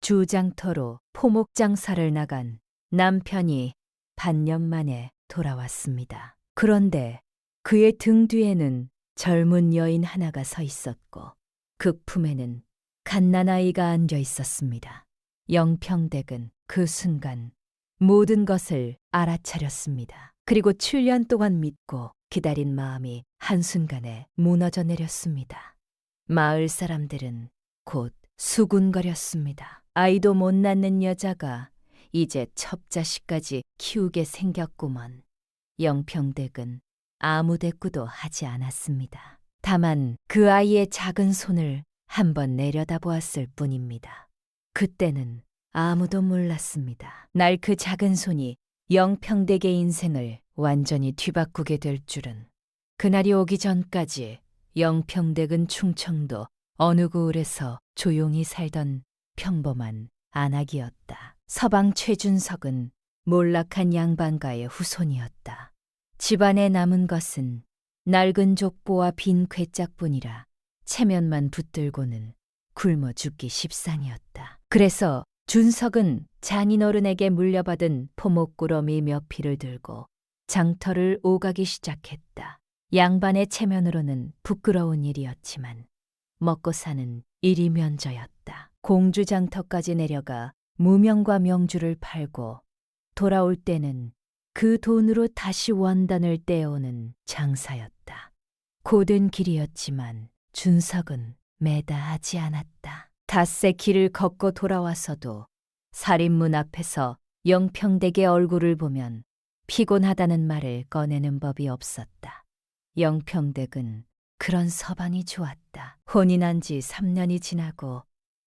주장터로 포목 장사를 나간 남편이 반년 만에 돌아왔습니다. 그런데 그의 등 뒤에는 젊은 여인 하나가 서 있었고 극품에는 갓난아이가 앉아 있었습니다. 영평댁은 그 순간 모든 것을 알아차렸습니다. 그리고 7년 동안 믿고 기다린 마음이 한순간에 무너져 내렸습니다. 마을 사람들은 곧 수군거렸습니다. 아이도 못 낳는 여자가 이제 첩자식까지 키우게 생겼구먼. 영평댁은 아무 대꾸도 하지 않았습니다. 다만 그 아이의 작은 손을 한번 내려다보았을 뿐입니다. 그때는 아무도 몰랐습니다. 날 그 작은 손이 영평댁의 인생을 완전히 뒤바꾸게 될 줄은. 그날이 오기 전까지 영평댁은 충청도 어느 고을에서 조용히 살던 평범한 안악이었다. 서방 최준석은 몰락한 양반가의 후손이었다. 집안에 남은 것은 낡은 족보와 빈 괴짝뿐이라 체면만 붙들고는 굶어 죽기 십상이었다. 그래서 준석은 장인어른에게 물려받은 포목꾸러미 몇 피를 들고 장터를 오가기 시작했다. 양반의 체면으로는 부끄러운 일이었지만 먹고 사는 일이면저였다. 공주장터까지 내려가 무명과 명주를 팔고 돌아올 때는 그 돈으로 다시 원단을 떼어오는 장사였다. 고된 길이었지만 준석은 매다하지 않았다. 닷새 길을 걷고 돌아와서도 살인문 앞에서 영평댁의 얼굴을 보면 피곤하다는 말을 꺼내는 법이 없었다. 영평댁은 그런 서방이 좋았다. 혼이 난 지 3년이 지나고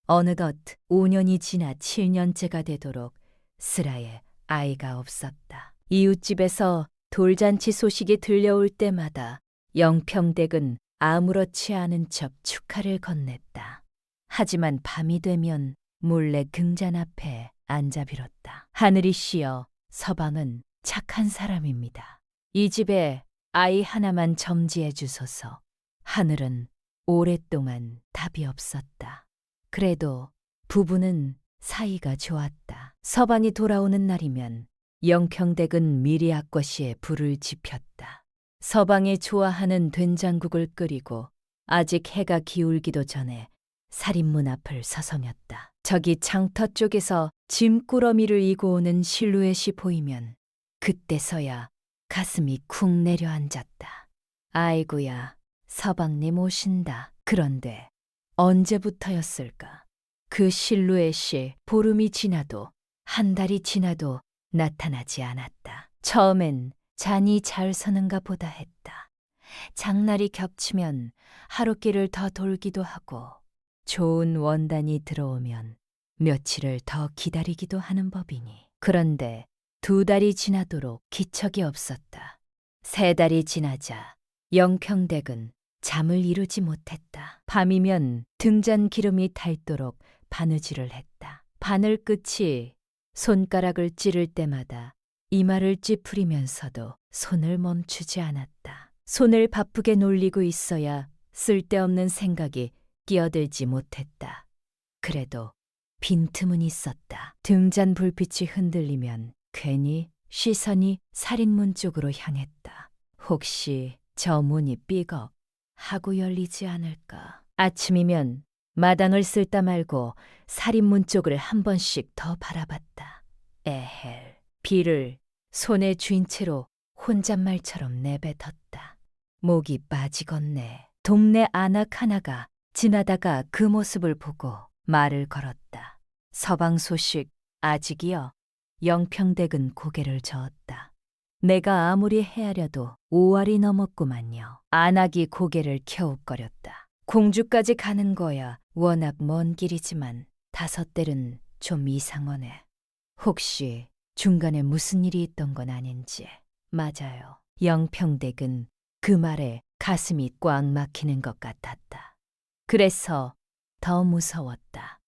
어느덧 5년이 지나 7년째가 되도록 슬아에 아이가 없었다. 이웃집에서 돌잔치 소식이 들려올 때마다 영평댁은 아무렇지 않은 척 축하를 건넸다. 하지만 밤이 되면 몰래 긍잔 앞에 앉아 빌었다. 하늘이 씨여, 서방은 착한 사람입니다. 이 집에 아이 하나만 점지해 주소서. 하늘은 오랫동안 답이 없었다. 그래도 부부는 사이가 좋았다. 서방이 돌아오는 날이면 영평댁은 미리 악거시에 불을 지폈다. 서방이 좋아하는 된장국을 끓이고 아직 해가 기울기도 전에 살인문 앞을 서성였다. 저기 장터 쪽에서 짐꾸러미를 이고 오는 실루엣이 보이면 그때서야 가슴이 쿵 내려앉았다. 아이고야, 서방님 오신다. 그런데 언제부터였을까? 그 실루엣이 보름이 지나도 한 달이 지나도 나타나지 않았다. 처음엔 잔이 잘 서는가 보다 했다. 장날이 겹치면 하루길을 더 돌기도 하고 좋은 원단이 들어오면 며칠을 더 기다리기도 하는 법이니. 그런데 2달이 지나도록 기척이 없었다. 3달이 지나자 영평댁은 잠을 이루지 못했다. 밤이면 등잔 기름이 닳도록 바느질을 했다. 바늘 끝이 손가락을 찌를 때마다 이마를 찌푸리면서도 손을 멈추지 않았다. 손을 바쁘게 놀리고 있어야 쓸데없는 생각이 끼어들지 못했다. 그래도 빈틈은 있었다. 등잔 불빛이 흔들리면 괜히 시선이 살인문 쪽으로 향했다. 혹시 저 문이 삐걱 하고 열리지 않을까. 아침이면 마당을 쓸다 말고 살인문 쪽을 한 번씩 더 바라봤다. 에헬, 비를 손에 쥔 채로 혼잣말처럼 내뱉었다. 목이 빠지겠네. 동네 안악 하나가 지나다가 그 모습을 보고 말을 걸었다. 서방 소식 아직이여. 영평댁은 고개를 저었다. 내가 아무리 헤아려도 5알이 넘었구만요. 안악이 고개를 켜욱거렸다. 공주까지 가는 거야 워낙 먼 길이지만 5델은 좀 이상하네. 혹시 중간에 무슨 일이 있던 건 아닌지. 맞아요. 영평댁은 그 말에 가슴이 꽉 막히는 것 같았다. 그래서 더 무서웠다.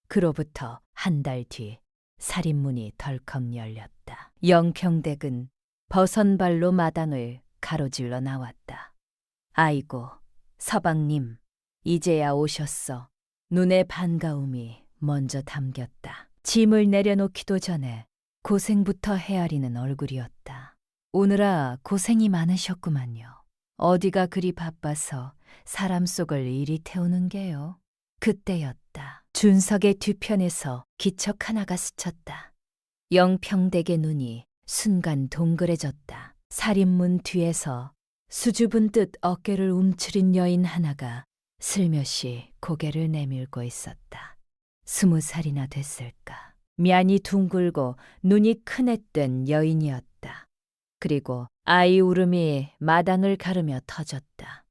그로부터 한 달 뒤 살인문이 덜컥 열렸다. 영평댁은 버선발로 마당을 가로질러 나왔다. 아이고, 서방님, 이제야 오셨어. 눈의 반가움이 먼저 담겼다. 짐을 내려놓기도 전에 고생부터 헤아리는 얼굴이었다. 오늘아 고생이 많으셨구만요. 어디가 그리 바빠서 사람 속을 이리 태우는 게요. 그때였다. 준석의 뒤편에서 기척 하나가 스쳤다. 영평댁의 눈이 순간 동그래졌다. 살인문 뒤에서 수줍은 듯 어깨를 움츠린 여인 하나가 슬며시 고개를 내밀고 있었다. 20살이나 됐을까. 면이 둥글고 눈이 크냈던 여인이었다. 그리고 아이 울음이 마당을 가르며 터졌다.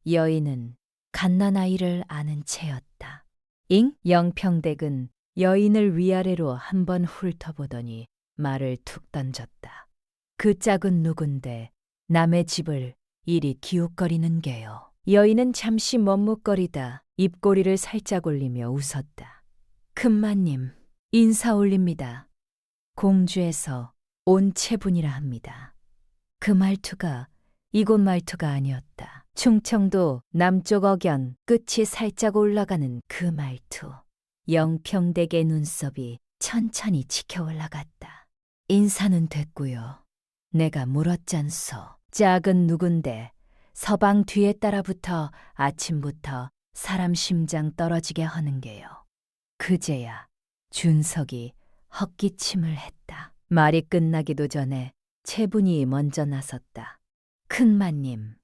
여인은 갓난아이를 아는 채였다. 잉? 영평댁은 여인을 위아래로 한번 훑어보더니 말을 툭 던졌다. 그 짝은 누군데 남의 집을 이리 기웃거리는 게요. 여인은 잠시 머뭇거리다 입꼬리를 살짝 올리며 웃었다. 큰마님, 인사 올립니다. 공주에서 온 채분이라 합니다. 그 말투가 이곳 말투가 아니었다. 충청도 남쪽 억양 끝이 살짝 올라가는 그 말투. 영평댁의 눈썹이 천천히 치켜 올라갔다. 인사는 됐고요. 내가 물었잖소. 짝은 누군데 서방 뒤에 따라붙어 아침부터 사람 심장 떨어지게 하는 게요. 그제야 준석이 헛기침을 했다. 말이 끝나기도 전에 채분이 먼저 나섰다. 큰마님,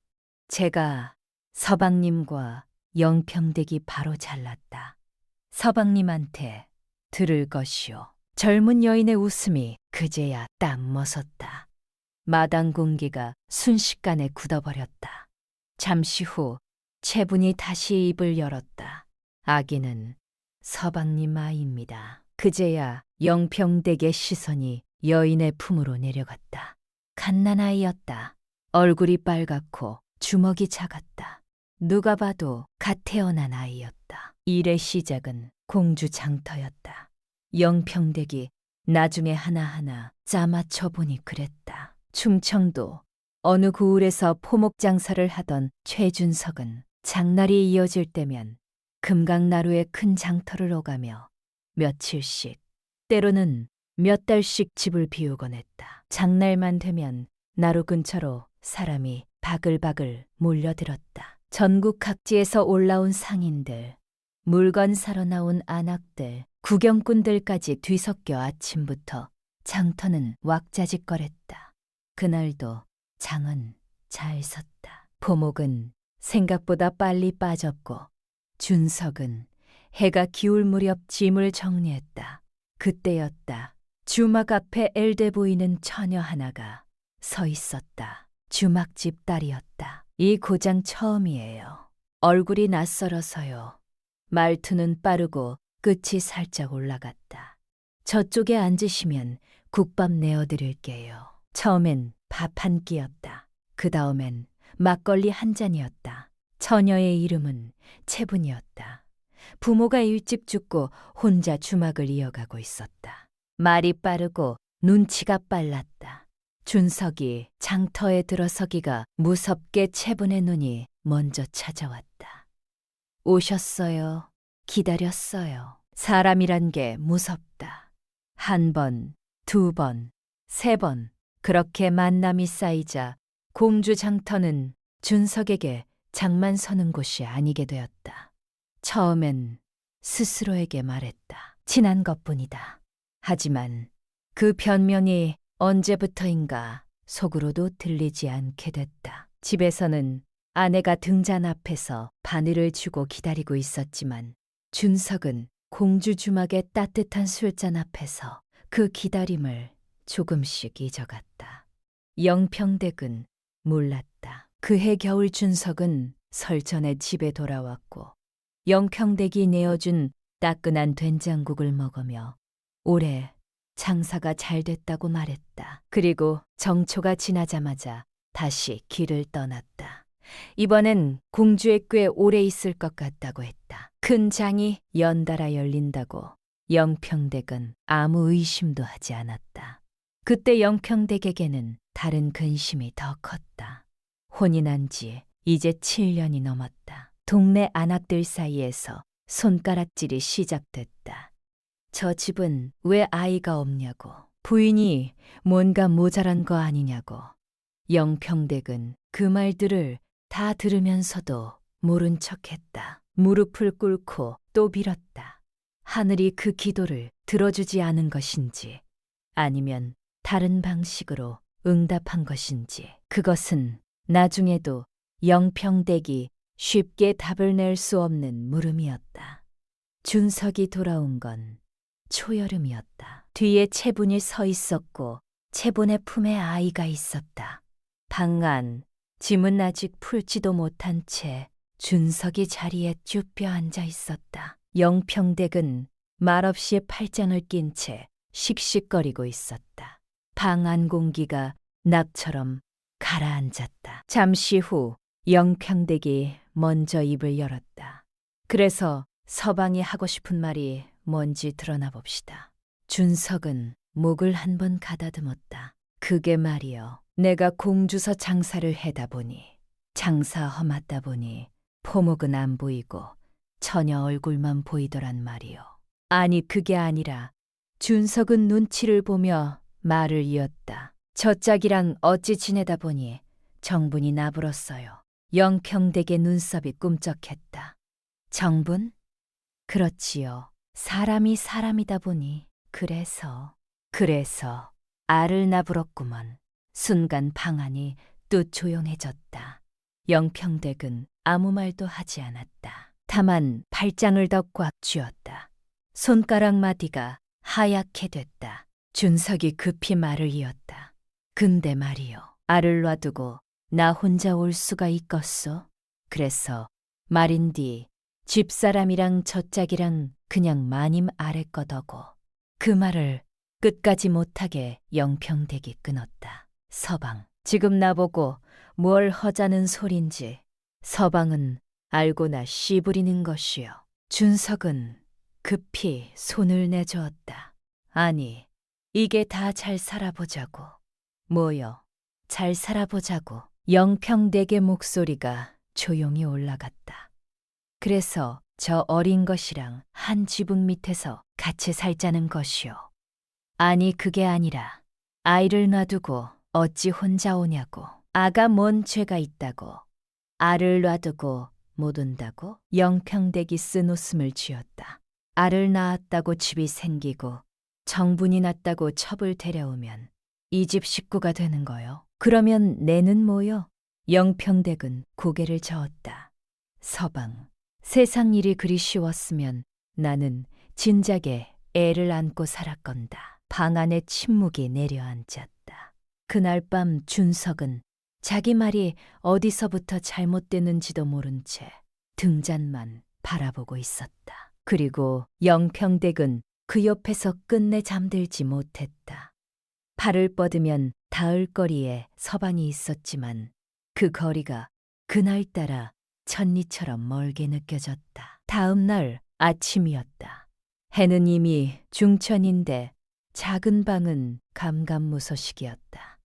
제가 서방님과 영평댁이 바로 잘났다. 서방님한테 들을 것이오. 젊은 여인의 웃음이 그제야 딱 멎었다. 마당 공기가 순식간에 굳어버렸다. 잠시 후 채분이 다시 입을 열었다. 아기는 서방님 아이입니다. 그제야 영평댁의 시선이 여인의 품으로 내려갔다. 갓난아이였다. 얼굴이 빨갛고 주먹이 작았다. 누가 봐도 갓 태어난 아이였다. 일의 시작은 공주 장터였다. 영평댁이 나중에 하나하나 짜맞춰 보니 그랬다. 충청도 어느 구울에서 포목 장사를 하던 최준석은 장날이 이어질 때면 금강나루에 큰 장터를 오가며 며칠씩, 때로는 몇 달씩 집을 비우곤 했다. 장날만 되면 나루 근처로 사람이 바글바글 몰려들었다. 전국 각지에서 올라온 상인들, 물건 사러 나온 안악들, 구경꾼들까지 뒤섞여 아침부터 장터는 왁자지껄했다. 그날도 장은 잘 섰다. 포목은 생각보다 빨리 빠졌고 준석은 해가 기울 무렵 짐을 정리했다. 그때였다. 주막 앞에 엘대 보이는 처녀 하나가 서 있었다. 주막집 딸이었다. 이 고장 처음이에요. 얼굴이 낯설어서요. 말투는 빠르고 끝이 살짝 올라갔다. 저쪽에 앉으시면 국밥 내어드릴게요. 처음엔 밥 한 끼였다. 그 다음엔 막걸리 한 잔이었다. 처녀의 이름은 채분이었다. 부모가 일찍 죽고 혼자 주막을 이어가고 있었다. 말이 빠르고 눈치가 빨랐다. 준석이 장터에 들어서기가 무섭게 채분의 눈이 먼저 찾아왔다. 오셨어요. 기다렸어요. 사람이란 게 무섭다. 한 번, 두 번, 세 번 그렇게 만남이 쌓이자 공주 장터는 준석에게 장만 서는 곳이 아니게 되었다. 처음엔 스스로에게 말했다. 친한 것뿐이다. 하지만 그 변명이 언제부터인가 속으로도 들리지 않게 됐다. 집에서는 아내가 등잔 앞에서 바늘을 쥐고 기다리고 있었지만 준석은 공주 주막의 따뜻한 술잔 앞에서 그 기다림을 조금씩 잊어갔다. 영평댁은 몰랐다. 그해 겨울 준석은 설 전에 집에 돌아왔고 영평댁이 내어준 따끈한 된장국을 먹으며 올해 장사가 잘 됐다고 말했다. 그리고 정초가 지나자마자 다시 길을 떠났다. 이번엔 공주의 꽤 오래 있을 것 같다고 했다. 큰 장이 연달아 열린다고 영평댁은 아무 의심도 하지 않았다. 그때 영평댁에게는 다른 근심이 더 컸다. 혼이 난 지 이제 7년이 넘었다. 동네 안악들 사이에서 손가락질이 시작됐다. 저 집은 왜 아이가 없냐고, 부인이 뭔가 모자란 거 아니냐고. 영평댁은 그 말들을 다 들으면서도 모른 척했다. 무릎을 꿇고 또 빌었다. 하늘이 그 기도를 들어주지 않은 것인지, 아니면 다른 방식으로 응답한 것인지, 그것은 나중에도 영평댁이 쉽게 답을 낼 수 없는 물음이었다. 준석이 돌아온 건 초여름이었다. 뒤에 채분이 서 있었고 채분의 품에 아이가 있었다. 방 안, 짐은 아직 풀지도 못한 채 준석이 자리에 쭈뼛 앉아 있었다. 영평댁은 말없이 팔짱을 낀 채 씩씩거리고 있었다. 방 안 공기가 낙처럼 가라앉았다. 잠시 후 영평댁이 먼저 입을 열었다. 그래서 서방이 하고 싶은 말이 뭔지 드러나 봅시다. 준석은 목을 한 번 가다듬었다. 그게 말이여, 내가 공주서 장사를 해다 보니, 장사 험하다 보니 포목은 안 보이고 처녀 얼굴만 보이더란 말이여. 아니 그게 아니라, 준석은 눈치를 보며 말을 이었다. 저 짝이랑 어찌 지내다 보니 정분이 나불었어요. 영평댁의 눈썹이 꿈쩍했다. 정분? 그렇지요. 사람이 사람이다 보니 그래서 알을 나불었구먼. 순간 방 안이 또 조용해졌다. 영평댁은 아무 말도 하지 않았다. 다만 발장을 더 꽉 쥐었다. 손가락 마디가 하얗게 됐다. 준석이 급히 말을 이었다. 근데 말이요, 알을 놔두고 나 혼자 올 수가 있겠소? 그래서 말인디 집사람이랑 젖짝이랑 그냥 마님 아래 거더고. 그 말을 끝까지 못하게 영평댁이 끊었다. 서방, 지금 나보고 뭘 허자는 소린지 서방은 알고나 씨부리는 것이요. 준석은 급히 손을 내저었다. 아니, 이게 다 잘 살아보자고. 뭐여, 잘 살아보자고. 영평댁의 목소리가 조용히 올라갔다. 그래서 저 어린 것이랑 한 지붕 밑에서 같이 살자는 것이요. 아니 그게 아니라, 아이를 놔두고 어찌 혼자 오냐고. 아가 뭔 죄가 있다고. 알을 놔두고 못 온다고? 영평댁이 쓴 웃음을 쥐었다. 알을 낳았다고 집이 생기고 정분이 났다고 첩을 데려오면 이 집 식구가 되는 거요. 그러면 내는 뭐요? 영평댁은 고개를 저었다. 서방, 세상 일이 그리 쉬웠으면 나는 진작에 애를 안고 살았건다. 방 안에 침묵이 내려앉았다. 그날 밤 준석은 자기 말이 어디서부터 잘못되는지도 모른 채 등잔만 바라보고 있었다. 그리고 영평댁은 그 옆에서 끝내 잠들지 못했다. 발을 뻗으면 닿을 거리에 서방이 있었지만 그 거리가 그날따라 천리처럼 멀게 느껴졌다. 다음 날 아침이었다. 해는 이미 중천인데 작은 방은 감감무소식이었다.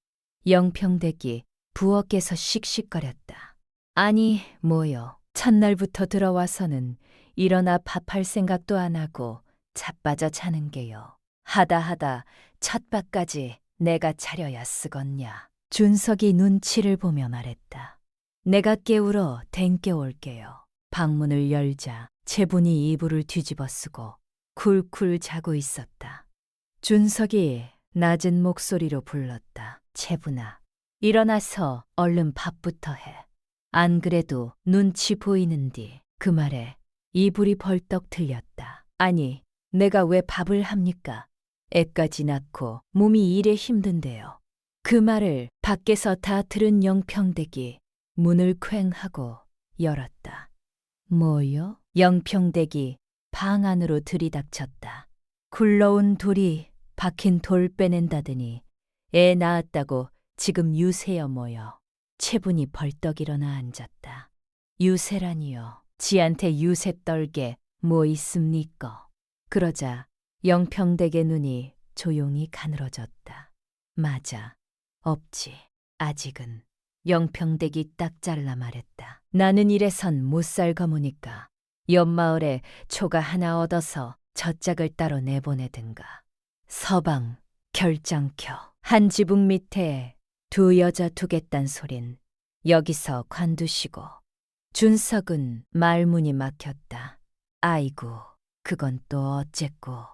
영평댁이 부엌에서 씩씩거렸다. 아니 뭐요, 첫날부터 들어와서는 일어나 밥할 생각도 안 하고 자빠져 자는 게요. 하다 첫밥까지 내가 차려야 쓰겄냐. 준석이 눈치를 보며 말했다. 내가 깨우러 댕겨 올게요. 방문을 열자 채분이 이불을 뒤집어 쓰고 쿨쿨 자고 있었다. 준석이 낮은 목소리로 불렀다. 채분아, 일어나서 얼른 밥부터 해. 안 그래도 눈치 보이는디. 그 말에 이불이 벌떡 들렸다. 아니, 내가 왜 밥을 합니까? 애까지 낳고 몸이 이래 힘든데요. 그 말을 밖에서 다 들은 영평댁이 문을 퀭하고 열었다. 뭐요? 영평댁이 방 안으로 들이닥쳤다. 굴러온 돌이 박힌 돌 빼낸다더니 애 낳았다고 지금 유세여 뭐여. 채분이 벌떡 일어나 앉았다. 유세라니요. 지한테 유세 떨게 뭐 있습니까? 그러자 영평댁의 눈이 조용히 가늘어졌다. 맞아, 없지, 아직은. 영평댁이 딱 잘라 말했다. 나는 이래선 못 살거무니까 옆마을에 초가 하나 얻어서 젖작을 따로 내보내든가. 서방 결장켜. 한 지붕 밑에 두 여자 두겠단 소린 여기서 관두시고. 준석은 말문이 막혔다. 아이고, 그건 또 어쨌고.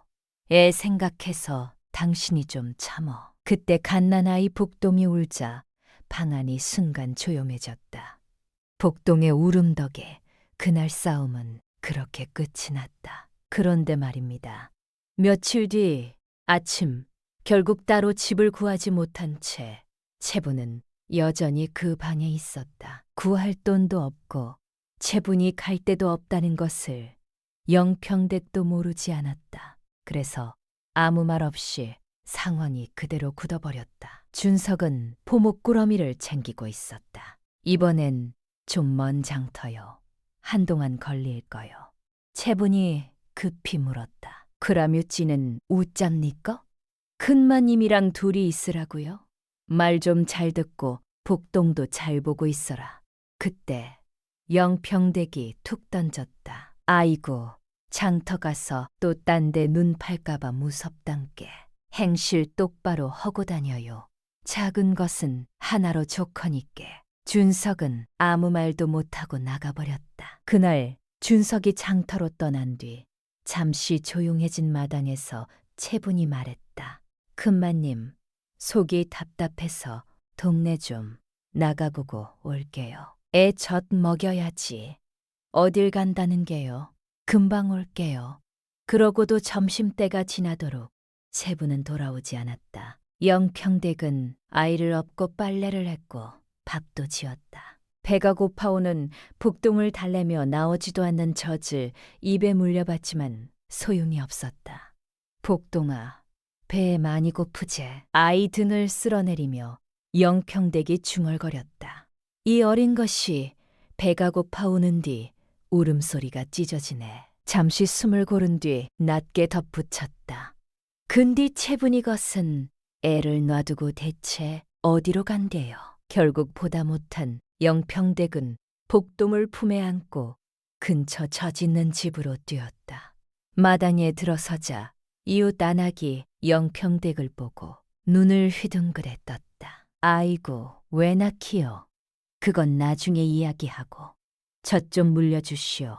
애 생각해서 당신이 좀 참어. 그때 갓난아이 복동이 울자 방 안이 순간 조용해졌다. 복동의 울음 덕에 그날 싸움은 그렇게 끝이 났다. 그런데 말입니다. 며칠 뒤 아침 결국 따로 집을 구하지 못한 채 채부는 여전히 그 방에 있었다. 구할 돈도 없고 채분이 갈 데도 없다는 것을 영평댁도 모르지 않았다. 그래서 아무 말 없이 상황이 그대로 굳어버렸다. 준석은 포목꾸러미를 챙기고 있었다. 이번엔 좀 먼 장터요. 한동안 걸릴 거요. 채분이 급히 물었다. 그라뮤찌는 웃잡니까? 큰마님이랑 둘이 있으라고요? 말 좀 잘 듣고 복동도 잘 보고 있어라. 그때 영평댁이 툭 던졌다. 아이고, 장터 가서 또 딴 데 눈 팔까봐 무섭단께. 행실 똑바로 하고 다녀요. 작은 것은 하나로 조커니께. 준석은 아무 말도 못하고 나가버렸다. 그날 준석이 장터로 떠난 뒤 잠시 조용해진 마당에서 채분이 말했다. 큰마님, 속이 답답해서 동네 좀 나가보고 올게요. 애 젖 먹여야지. 어딜 간다는 게요. 금방 올게요. 그러고도 점심때가 지나도록 채부는 돌아오지 않았다. 영평댁은 아이를 업고 빨래를 했고 밥도 지었다. 배가 고파오는 복동을 달래며 나오지도 않는 젖을 입에 물려봤지만 소용이 없었다. 복동아, 배 많이 고프제. 아이 등을 쓸어내리며 영평댁이 중얼거렸다. 이 어린 것이 배가 고파오는 뒤 울음소리가 찢어지네. 잠시 숨을 고른 뒤 낮게 덧붙였다. 근디 채분이 것은 애를 놔두고 대체 어디로 간대요. 결국 보다 못한 영평댁은 복동을 품에 안고 근처 젖 있는 집으로 뛰었다. 마당에 들어서자 이웃 안악이 영평댁을 보고 눈을 휘둥그레 떴다. 아이고, 왜 낳기요? 그건 나중에 이야기하고 젖 좀 물려주시오.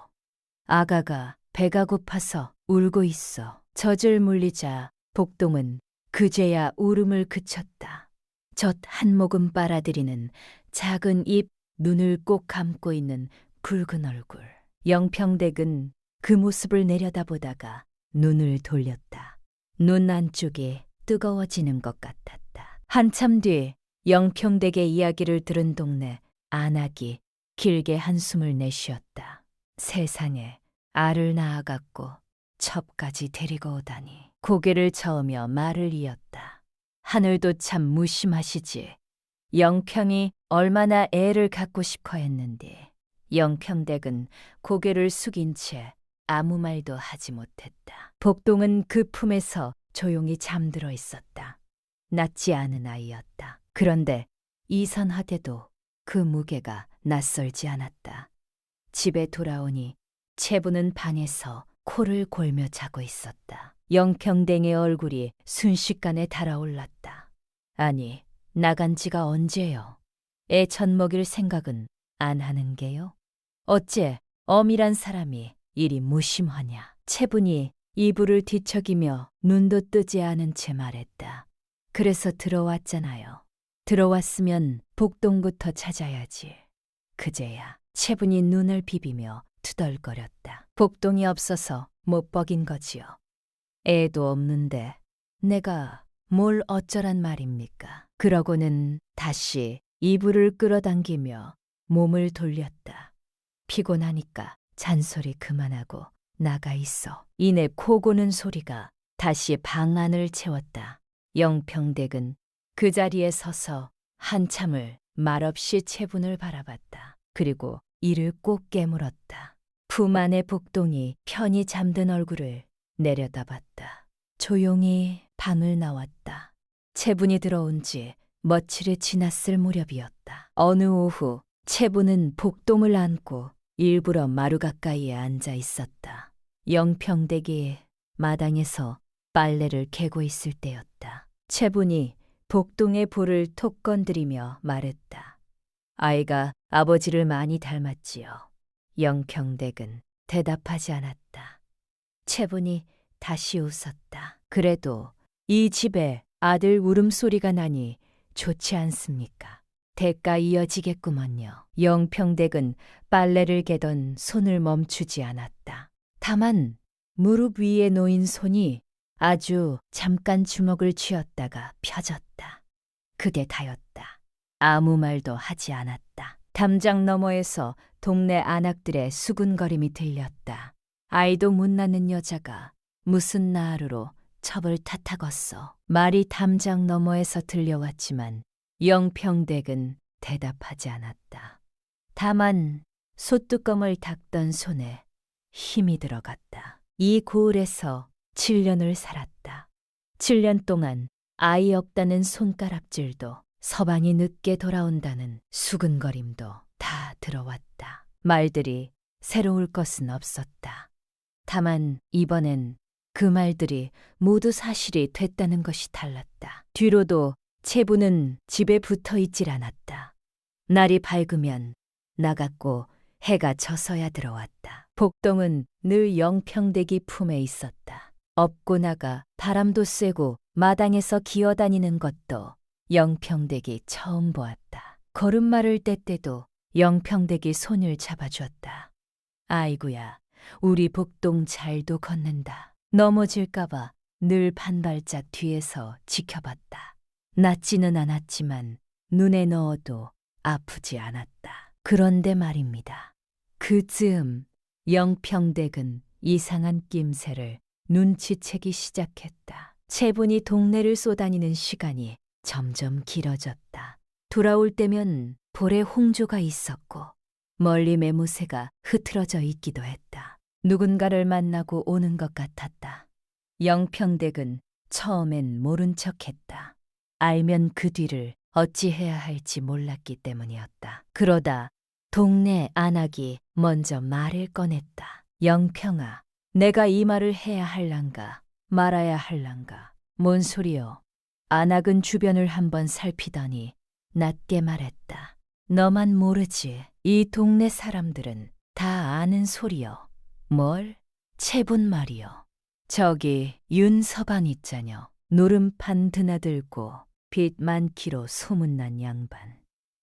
아가가 배가 고파서 울고 있어. 젖을 물리자 복동은 그제야 울음을 그쳤다. 젖 한 모금 빨아들이는 작은 입, 눈을 꼭 감고 있는 굵은 얼굴. 영평댁은 그 모습을 내려다보다가 눈을 돌렸다. 눈 안쪽이 뜨거워지는 것 같았다. 한참 뒤 영평댁의 이야기를 들은 동네 안악이 길게 한숨을 내쉬었다. 세상에 알을 낳아갖고 첩까지 데리고 오다니. 고개를 저으며 말을 이었다. 하늘도 참 무심하시지. 영평이 얼마나 애를 갖고 싶어 했는데. 영평댁은 고개를 숙인 채 아무 말도 하지 못했다. 복동은 그 품에서 조용히 잠들어 있었다. 낫지 않은 아이였다. 그런데 이선하대도 그 무게가 낯설지 않았다. 집에 돌아오니 채부는 방에서 코를 골며 자고 있었다. 영평댕의 얼굴이 순식간에 달아올랐다. 아니, 나간 지가 언제요? 애 젖 먹일 생각은 안 하는 게요? 어째 엄이란 사람이 이리 무심하냐? 채분이 이불을 뒤척이며 눈도 뜨지 않은 채 말했다. 그래서 들어왔잖아요. 들어왔으면 복동부터 찾아야지. 그제야 채분이 눈을 비비며 투덜거렸다. 복동이 없어서 못 먹인 거지요. 애도 없는데 내가 뭘 어쩌란 말입니까? 그러고는 다시 이불을 끌어당기며 몸을 돌렸다. 피곤하니까 잔소리 그만하고 나가 있어. 이내 코 고는 소리가 다시 방 안을 채웠다. 영평댁은 그 자리에 서서 한참을 말없이 채분을 바라봤다. 그리고 이를 꼭 깨물었다. 품 안의 복동이 편히 잠든 얼굴을 내려다봤다. 조용히 방을 나왔다. 채분이 들어온 지 며칠이 지났을 무렵이었다. 어느 오후 채분은 복동을 안고 일부러 마루 가까이에 앉아 있었다. 영평댁이 마당에서 빨래를 개고 있을 때였다. 채분이 복동의 볼을 톡 건드리며 말했다. 아이가 아버지를 많이 닮았지요. 영평댁은 대답하지 않았다. 채분이 다시 웃었다. 그래도 이 집에 아들 울음소리가 나니 좋지 않습니까? 대가 이어지겠구먼요. 영평댁은 빨래를 개던 손을 멈추지 않았다. 다만 무릎 위에 놓인 손이 아주 잠깐 주먹을 쥐었다가 펴졌다. 그게 다였다. 아무 말도 하지 않았다. 담장 너머에서 동네 아낙들의 수군거림이 들렸다. 아이도 못 낳는 여자가 무슨 나하루로 첩을 탓하겠어. 말이 담장 너머에서 들려왔지만 영평댁은 대답하지 않았다. 다만 솥뚜껑을 닦던 손에 힘이 들어갔다. 이 고을에서 7년을 살았다. 7년 동안 아이 없다는 손가락질도 서방이 늦게 돌아온다는 수근거림도 다 들어왔다. 말들이 새로울 것은 없었다. 다만 이번엔 그 말들이 모두 사실이 됐다는 것이 달랐다. 뒤로도 채부는 집에 붙어 있질 않았다. 날이 밝으면 나갔고 해가 져서야 들어왔다. 복동은 늘 영평대기 품에 있었다. 업고 나가 바람도 쐬고 마당에서 기어다니는 것도 영평댁이 처음 보았다. 걸음마를 뗄 때도 영평댁이 손을 잡아주었다. 아이구야, 우리 복동 잘도 걷는다. 넘어질까봐 늘 반발짝 뒤에서 지켜봤다. 낫지는 않았지만 눈에 넣어도 아프지 않았다. 그런데 말입니다. 그 즈음 영평댁은 이상한 낌새를 눈치채기 시작했다. 채분이 동네를 쏘다니는 시간이 점점 길어졌다. 돌아올 때면 볼에 홍조가 있었고 멀리 매무새가 흐트러져 있기도 했다. 누군가를 만나고 오는 것 같았다. 영평댁은 처음엔 모른 척했다. 알면 그 뒤를 어찌해야 할지 몰랐기 때문이었다. 그러다 동네 안악이 먼저 말을 꺼냈다. 영평아, 내가 이 말을 해야 할란가 말아야 할란가. 뭔 소리요? 안악은 주변을 한번 살피더니 낮게 말했다. 너만 모르지. 이 동네 사람들은 다 아는 소리요. 뭘? 채분 말이요. 저기 윤서방 있자녀. 노름판 드나들고 빚 많기로 소문난 양반.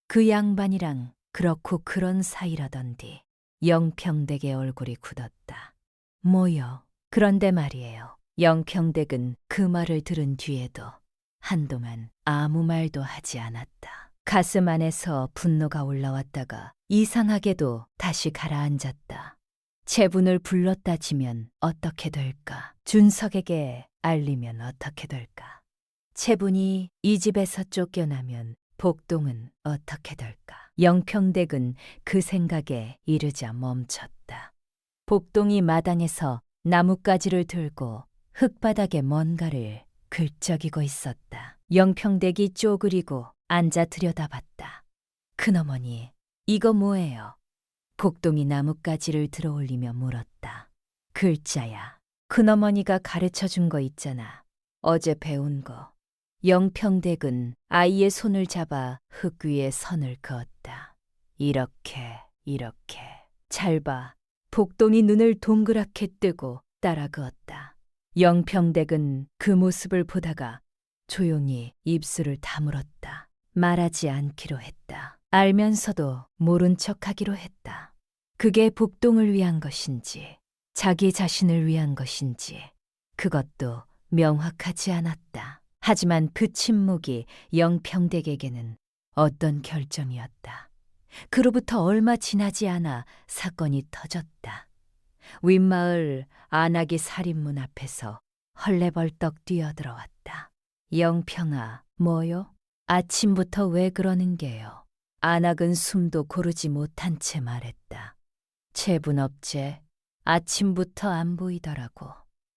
그 양반이랑 그렇고 그런 사이라던디. 영평댁의 얼굴이 굳었다. 뭐요? 그런데 말이에요. 영평댁은 그 말을 들은 뒤에도 한동안 아무 말도 하지 않았다. 가슴 안에서 분노가 올라왔다가 이상하게도 다시 가라앉았다. 채분을 불러 따지면 어떻게 될까? 준석에게 알리면 어떻게 될까? 채분이 이 집에서 쫓겨나면 복동은 어떻게 될까? 영평댁은 그 생각에 이르자 멈췄다. 복동이 마당에서 나뭇가지를 들고 흙바닥에 뭔가를 긁적이고 있었다. 영평댁이 쪼그리고 앉아 들여다봤다. 큰어머니, 이거 뭐예요? 복동이 나뭇가지를 들어올리며 물었다. 글자야. 큰어머니가 가르쳐준 거 있잖아. 어제 배운 거. 영평댁은 아이의 손을 잡아 흙 위에 선을 그었다. 이렇게. 잘 봐. 복동이 눈을 동그랗게 뜨고 따라 그었다. 영평댁은 그 모습을 보다가 조용히 입술을 다물었다. 말하지 않기로 했다. 알면서도 모른 척하기로 했다. 그게 복동을 위한 것인지 자기 자신을 위한 것인지 그것도 명확하지 않았다. 하지만 그 침묵이 영평댁에게는 어떤 결정이었다. 그로부터 얼마 지나지 않아 사건이 터졌다. 윗마을 안악이 살인문 앞에서 헐레벌떡 뛰어들어왔다. 영평아, 뭐요? 아침부터 왜 그러는 게요? 안악은 숨도 고르지 못한 채 말했다. 채분 업체 아침부터 안 보이더라고.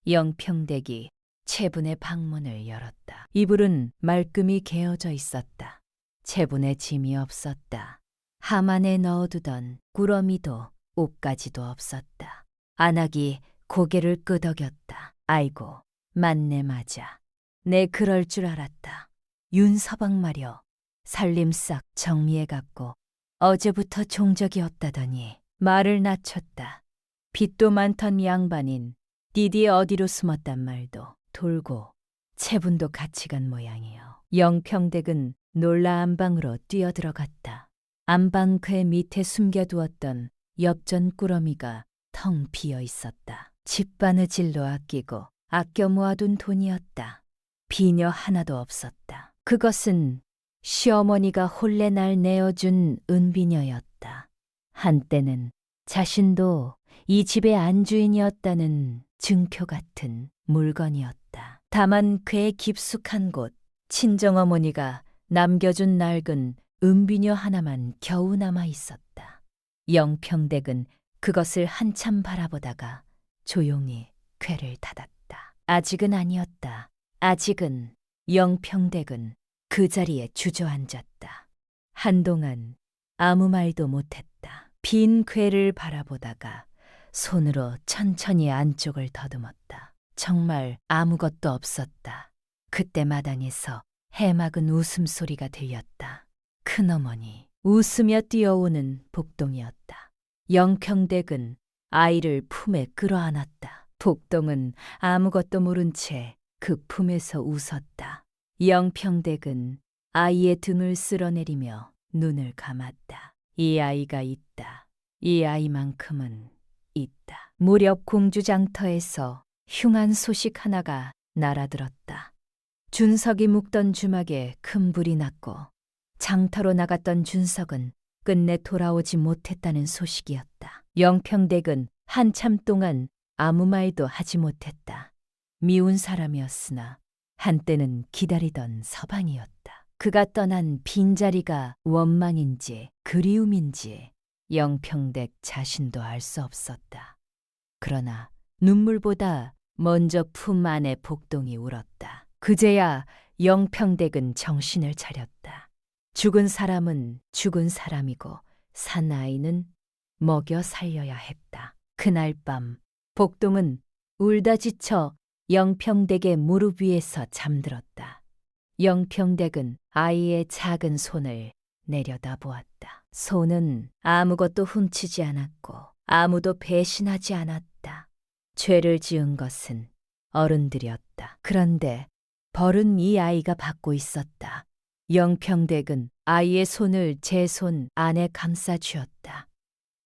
영평댁이 채분의 방문을 열었다. 이불은 말끔히 개어져 있었다. 채분의 짐이 없었다. 함 안에 넣어두던 꾸러미도 옷가지도 없었다. 안악이 고개를 끄덕였다. 아이고, 맞네 맞아. 내 그럴 줄 알았다. 윤서방 말여, 살림싹 정리해갖고 어제부터 종적이 없다더니 말을 낮췄다. 빚도 많던 양반인 디디 어디로 숨었단 말도 돌고 체분도 같이 간 모양이요. 영평댁은 놀라 안방으로 뛰어들어갔다. 안방 궤 밑에 숨겨두었던 엽전 꾸러미가 텅 비어 있었다. 집바느질로 아끼고 아껴 모아둔 돈이었다. 비녀 하나도 없었다. 그것은 시어머니가 혼례 날 내어준 은비녀였다. 한때는 자신도 이 집의 안주인이었다는 증표 같은 물건이었다. 다만 꽤 깊숙한 곳, 친정어머니가 남겨준 낡은 은비녀 하나만 겨우 남아 있었다. 영평댁은 그것을 한참 바라보다가 조용히 궤를 닫았다. 아직은 아니었다. 아직은. 영평댁은 그 자리에 주저앉았다. 한동안 아무 말도 못했다. 빈 궤를 바라보다가 손으로 천천히 안쪽을 더듬었다. 정말 아무것도 없었다. 그때 마당에서 해맑은 웃음소리가 들렸다. 큰어머니, 웃으며 뛰어오는 복동이었다. 영평댁은 아이를 품에 끌어안았다. 복동은 아무것도 모른 채 그 품에서 웃었다. 영평댁은 아이의 등을 쓸어내리며 눈을 감았다. 이 아이가 있다. 이 아이만큼은 있다. 무렵 공주장터에서 흉한 소식 하나가 날아들었다. 준석이 묵던 주막에 큰 불이 났고 장터로 나갔던 준석은 끝내 돌아오지 못했다는 소식이었다. 영평댁은 한참 동안 아무 말도 하지 못했다. 미운 사람이었으나 한때는 기다리던 서방이었다. 그가 떠난 빈자리가 원망인지 그리움인지 영평댁 자신도 알 수 없었다. 그러나 눈물보다 먼저 품 안에 복동이 울었다. 그제야 영평댁은 정신을 차렸다. 죽은 사람은 죽은 사람이고 산 아이는 먹여 살려야 했다. 그날 밤 복동은 울다 지쳐 영평댁의 무릎 위에서 잠들었다. 영평댁은 아이의 작은 손을 내려다보았다. 손은 아무것도 훔치지 않았고 아무도 배신하지 않았다. 죄를 지은 것은 어른들이었다. 그런데 벌은 이 아이가 받고 있었다. 영평댁은 아이의 손을 제 손 안에 감싸 쥐었다.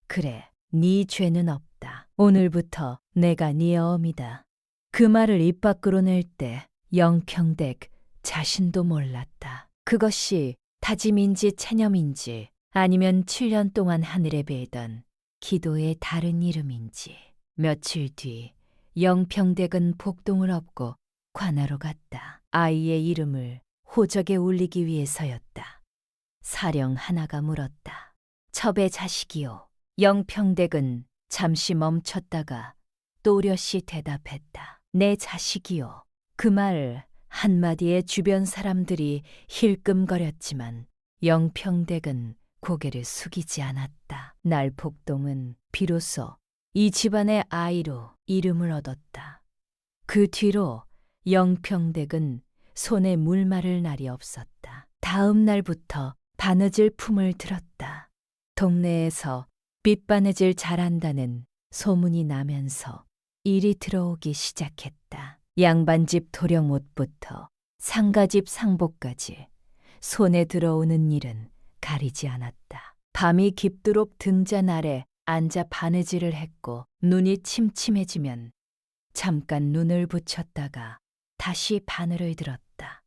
그래, 네 죄는 없다. 오늘부터 내가 네 어미다. 그 말을 입 밖으로 낼 때 영평댁 자신도 몰랐다. 그것이 다짐인지 체념인지 아니면 7년 동안 하늘에 베던 기도의 다른 이름인지. 며칠 뒤 영평댁은 복동을 업고 관하로 갔다. 아이의 이름을 호적에 올리기 위해서였다. 사령 하나가 물었다. 첩의 자식이요. 영평댁은 잠시 멈췄다가 또렷이 대답했다. 내 자식이요. 그 말 한마디에 주변 사람들이 힐끔거렸지만 영평댁은 고개를 숙이지 않았다. 날 복동은 비로소 이 집안의 아이로 이름을 얻었다. 그 뒤로 영평댁은 손에 물 마를 날이 없었다. 다음 날부터 바느질 품을 들었다. 동네에서 빗바느질 잘한다는 소문이 나면서 일이 들어오기 시작했다. 양반집 도령옷부터 상가집 상복까지 손에 들어오는 일은 가리지 않았다. 밤이 깊도록 등잔 아래 앉아 바느질을 했고 눈이 침침해지면 잠깐 눈을 붙였다가 다시 바늘을 들었다.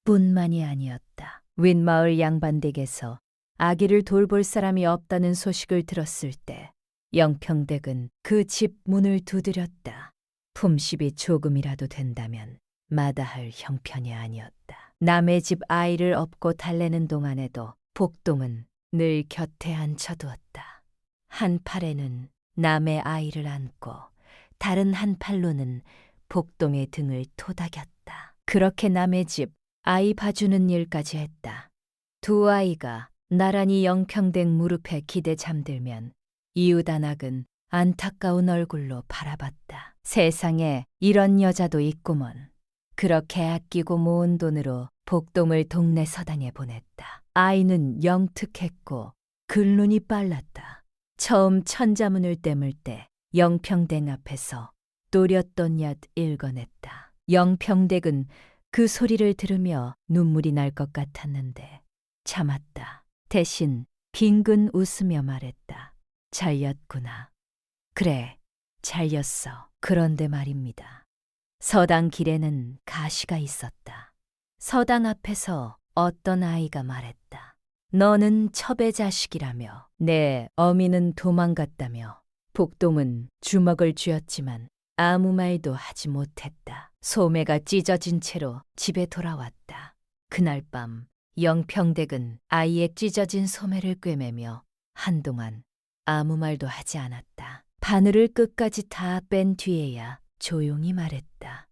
뿐만이 아니었다. 윗마을 양반댁에서 아기를 돌볼 사람이 없다는 소식을 들었을 때 영평댁은 그 집 문을 두드렸다. 품십이 조금이라도 된다면 마다할 형편이 아니었다. 남의 집 아이를 업고 달래는 동안에도 복동은 늘 곁에 앉혀두었다. 한 팔에는 남의 아이를 안고 다른 한 팔로는 복동의 등을 토닥였다. 그렇게 남의 집 아이 봐주는 일까지 했다. 두 아이가 나란히 영평댁 무릎에 기대 잠들면 이웃 안악은 안타까운 얼굴로 바라봤다. 세상에 이런 여자도 있구먼. 그렇게 아끼고 모은 돈으로 복동을 동네 서당에 보냈다. 아이는 영특했고 글눈이 빨랐다. 처음 천자문을 떼물 때 영평댁 앞에서 또렷돈 얏 읽어냈다. 영평댁은 그 소리를 들으며 눈물이 날 것 같았는데 참았다. 대신 빙근 웃으며 말했다. 잘렸구나. 그래, 잘렸어. 그런데 말입니다. 서당 길에는 가시가 있었다. 서당 앞에서 어떤 아이가 말했다. 너는 첩의 자식이라며 내 어미는 도망갔다며. 복동은 주먹을 쥐었지만 아무 말도 하지 못했다. 소매가 찢어진 채로 집에 돌아왔다. 그날 밤 영평댁은 아이의 찢어진 소매를 꿰매며 한동안 아무 말도 하지 않았다. 바늘을 끝까지 다 뺀 뒤에야 조용히 말했다.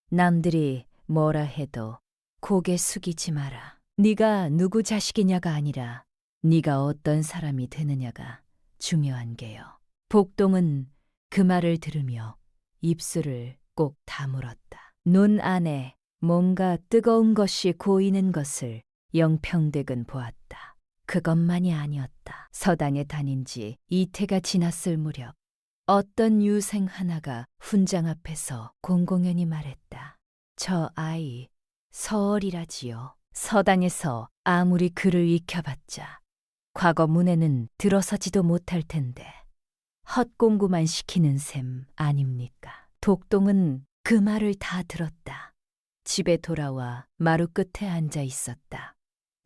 남들이 뭐라 해도 고개 숙이지 마라. 네가 누구 자식이냐가 아니라 네가 어떤 사람이 되느냐가 중요한 게요. 복동은 그 말을 들으며 입술을 꼭 다물었다. 눈 안에 뭔가 뜨거운 것이 고이는 것을 영평댁은 보았다. 그것만이 아니었다. 서당에 다닌 지 이태가 지났을 무렵 어떤 유생 하나가 훈장 앞에서 공공연히 말했다. 저 아이 서얼이라지요. 서당에서 아무리 글을 익혀봤자 과거 문에는 들어서지도 못할 텐데 헛공부만 시키는 셈 아닙니까? 독동은 그 말을 다 들었다. 집에 돌아와 마루 끝에 앉아 있었다.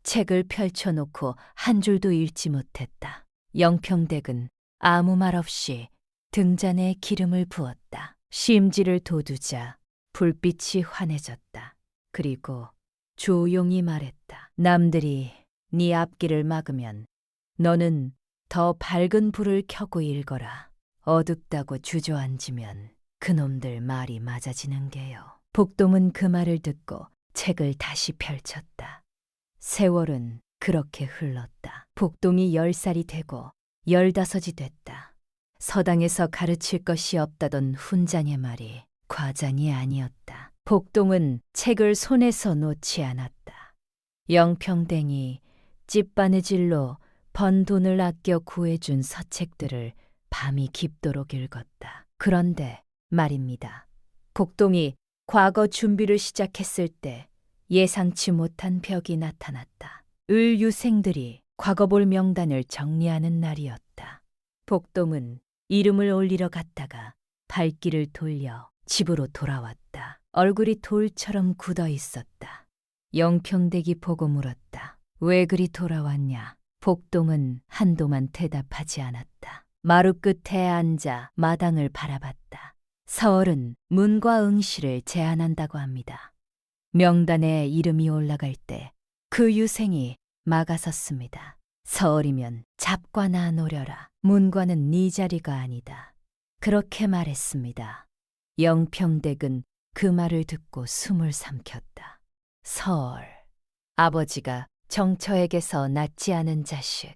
책을 펼쳐놓고 한 줄도 읽지 못했다. 영평댁은 아무 말 없이 등잔에 기름을 부었다. 심지를 돋우자 불빛이 환해졌다. 그리고 조용히 말했다. 남들이 네 앞길을 막으면 너는 더 밝은 불을 켜고 읽어라. 어둡다고 주저앉으면 그놈들 말이 맞아지는 게요. 복동은 그 말을 듣고 책을 다시 펼쳤다. 세월은 그렇게 흘렀다. 복동이 10살이 되고 15이 됐다. 서당에서 가르칠 것이 없다던 훈장의 말이 과장이 아니었다. 복동은 책을 손에서 놓지 않았다. 영평댕이 찐바느질로 번 돈을 아껴 구해준 서책들을 밤이 깊도록 읽었다. 그런데 말입니다. 복동이 과거 준비를 시작했을 때 예상치 못한 벽이 나타났다. 을유생들이 과거볼 명단을 정리하는 날이었다. 복동은 이름을 올리러 갔다가 발길을 돌려 집으로 돌아왔다. 얼굴이 돌처럼 굳어 있었다. 영평댁이 보고 물었다. 왜 그리 돌아왔냐? 복동은 한동안 대답하지 않았다. 마루 끝에 앉아 마당을 바라봤다. 서얼은 문과 응시를 제안한다고 합니다. 명단에 이름이 올라갈 때 그 유생이 막아섰습니다. 서얼이면 잡과나 노려라. 문과는 네 자리가 아니다. 그렇게 말했습니다. 영평댁은 그 말을 듣고 숨을 삼켰다. 서얼, 아버지가 정처에게서 낳지 않은 자식,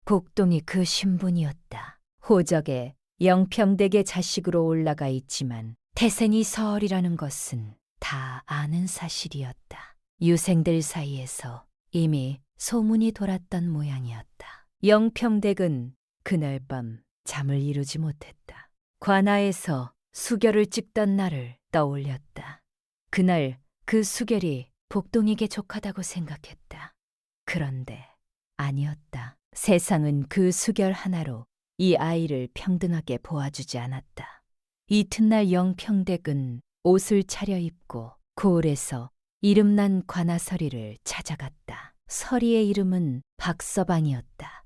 복동이 그 신분이었다. 호적에 영평댁의 자식으로 올라가 있지만 태생이 서얼이라는 것은 다 아는 사실이었다. 유생들 사이에서 이미 소문이 돌았던 모양이었다. 영평댁은 그날 밤 잠을 이루지 못했다. 관아에서 수결을 찍던 날을 떠올렸다. 그날 그 수결이 복동에게 족하다고 생각했다. 그런데 아니었다. 세상은 그 수결 하나로 이 아이를 평등하게 보아주지 않았다. 이튿날 영평댁은 옷을 차려입고 고을에서 이름난 관아서리를 찾아갔다. 서리의 이름은 박서방이었다.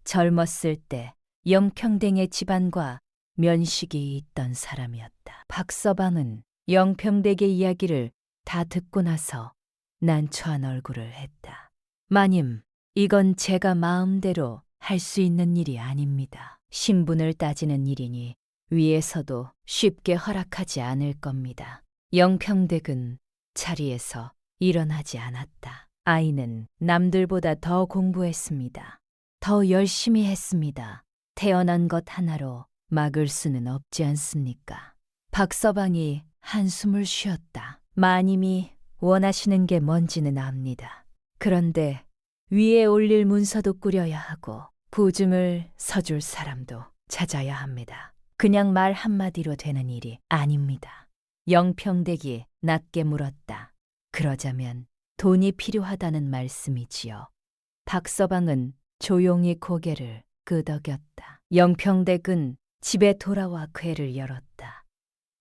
젊었을 때 영평댁의 집안과 면식이 있던 사람이었다. 박서방은 영평댁의 이야기를 다 듣고 나서 난처한 얼굴을 했다. 마님, 이건 제가 마음대로 할 수 있는 일이 아닙니다. 신분을 따지는 일이니 위에서도 쉽게 허락하지 않을 겁니다. 영평댁은 자리에서 일어나지 않았다. 아이는 남들보다 더 공부했습니다. 더 열심히 했습니다. 태어난 것 하나로 막을 수는 없지 않습니까? 박서방이 한숨을 쉬었다. 마님이 원하시는 게 뭔지는 압니다. 그런데 위에 올릴 문서도 꾸려야 하고 부증을 서줄 사람도 찾아야 합니다. 그냥 말 한마디로 되는 일이 아닙니다. 영평댁이 낮게 물었다. 그러자면 돈이 필요하다는 말씀이지요. 박서방은 조용히 고개를 끄덕였다. 영평댁은 집에 돌아와 궤를 열었다.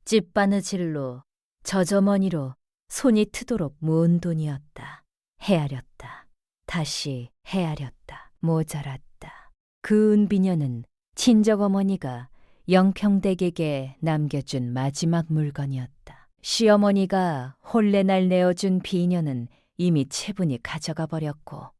찌바느질로 저저머니로 손이 트도록 모은 돈이었다. 헤아렸다. 다시 헤아렸다. 모자랐다. 그 은비녀는 친정어머니가 영평댁에게 남겨준 마지막 물건이었다. 시어머니가 혼례날 내어준 비녀는 이미 체분이 가져가 버렸고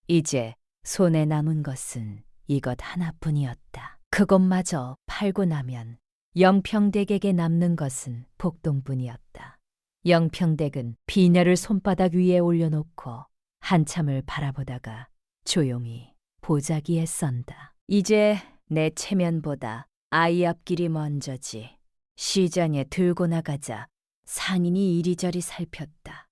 이제 손에 남은 것은 이것 하나뿐이었다. 그것마저 팔고 나면 영평댁에게 남는 것은 복동뿐이었다. 영평댁은 비녀를 손바닥 위에 올려놓고 한참을 바라보다가 조용히 보자기에 썬다. 이제 내 체면보다 아이 앞길이 먼저지. 시장에 들고 나가자 상인이 이리저리 살폈다.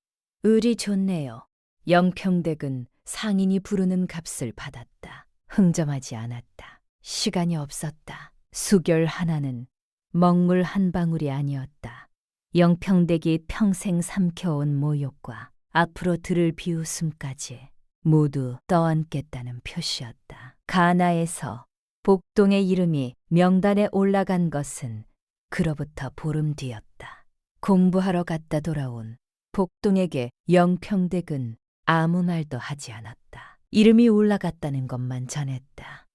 을이 좋네요. 영평댁은 상인이 부르는 값을 받았다. 흥점하지 않았다. 시간이 없었다. 수결 하나는 먹물 한 방울이 아니었다. 영평댁이 평생 삼켜온 모욕과 앞으로 들을 비웃음까지 모두 떠안겠다는 표시였다. 가나에서 복동의 이름이 명단에 올라간 것은 그로부터 보름 뒤였다. 공부하러 갔다 돌아온 복동에게 영평댁은 아무 말도 하지 않았다. 이름이 올라갔다는 것만 전했다.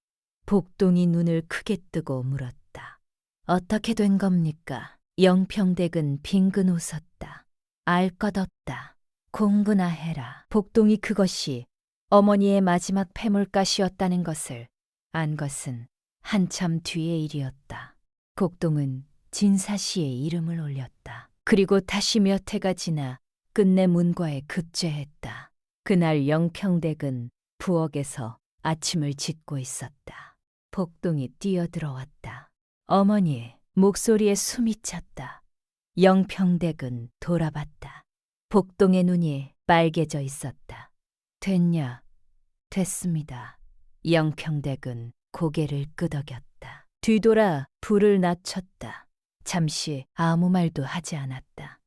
복동이 눈을 크게 뜨고 물었다. 어떻게 된 겁니까? 영평댁은 빙근 웃었다. 알 것 없다. 공부나 해라. 복동이 그것이 어머니의 마지막 패물가시였다는 것을 안 것은 한참 뒤의 일이었다. 복동은 진사시의 이름을 올렸다. 그리고 다시 몇 해가 지나 끝내 문과에 급제했다. 그날 영평댁은 부엌에서 아침을 짓고 있었다. 복동이 뛰어들어왔다. 어머니, 목소리에 숨이 찼다. 영평댁은 돌아봤다. 복동의 눈이 빨개져 있었다. 됐냐? 됐습니다. 영평댁은 고개를 끄덕였다. 뒤돌아 불을 낮췄다. 잠시 아무 말도 하지 않았다.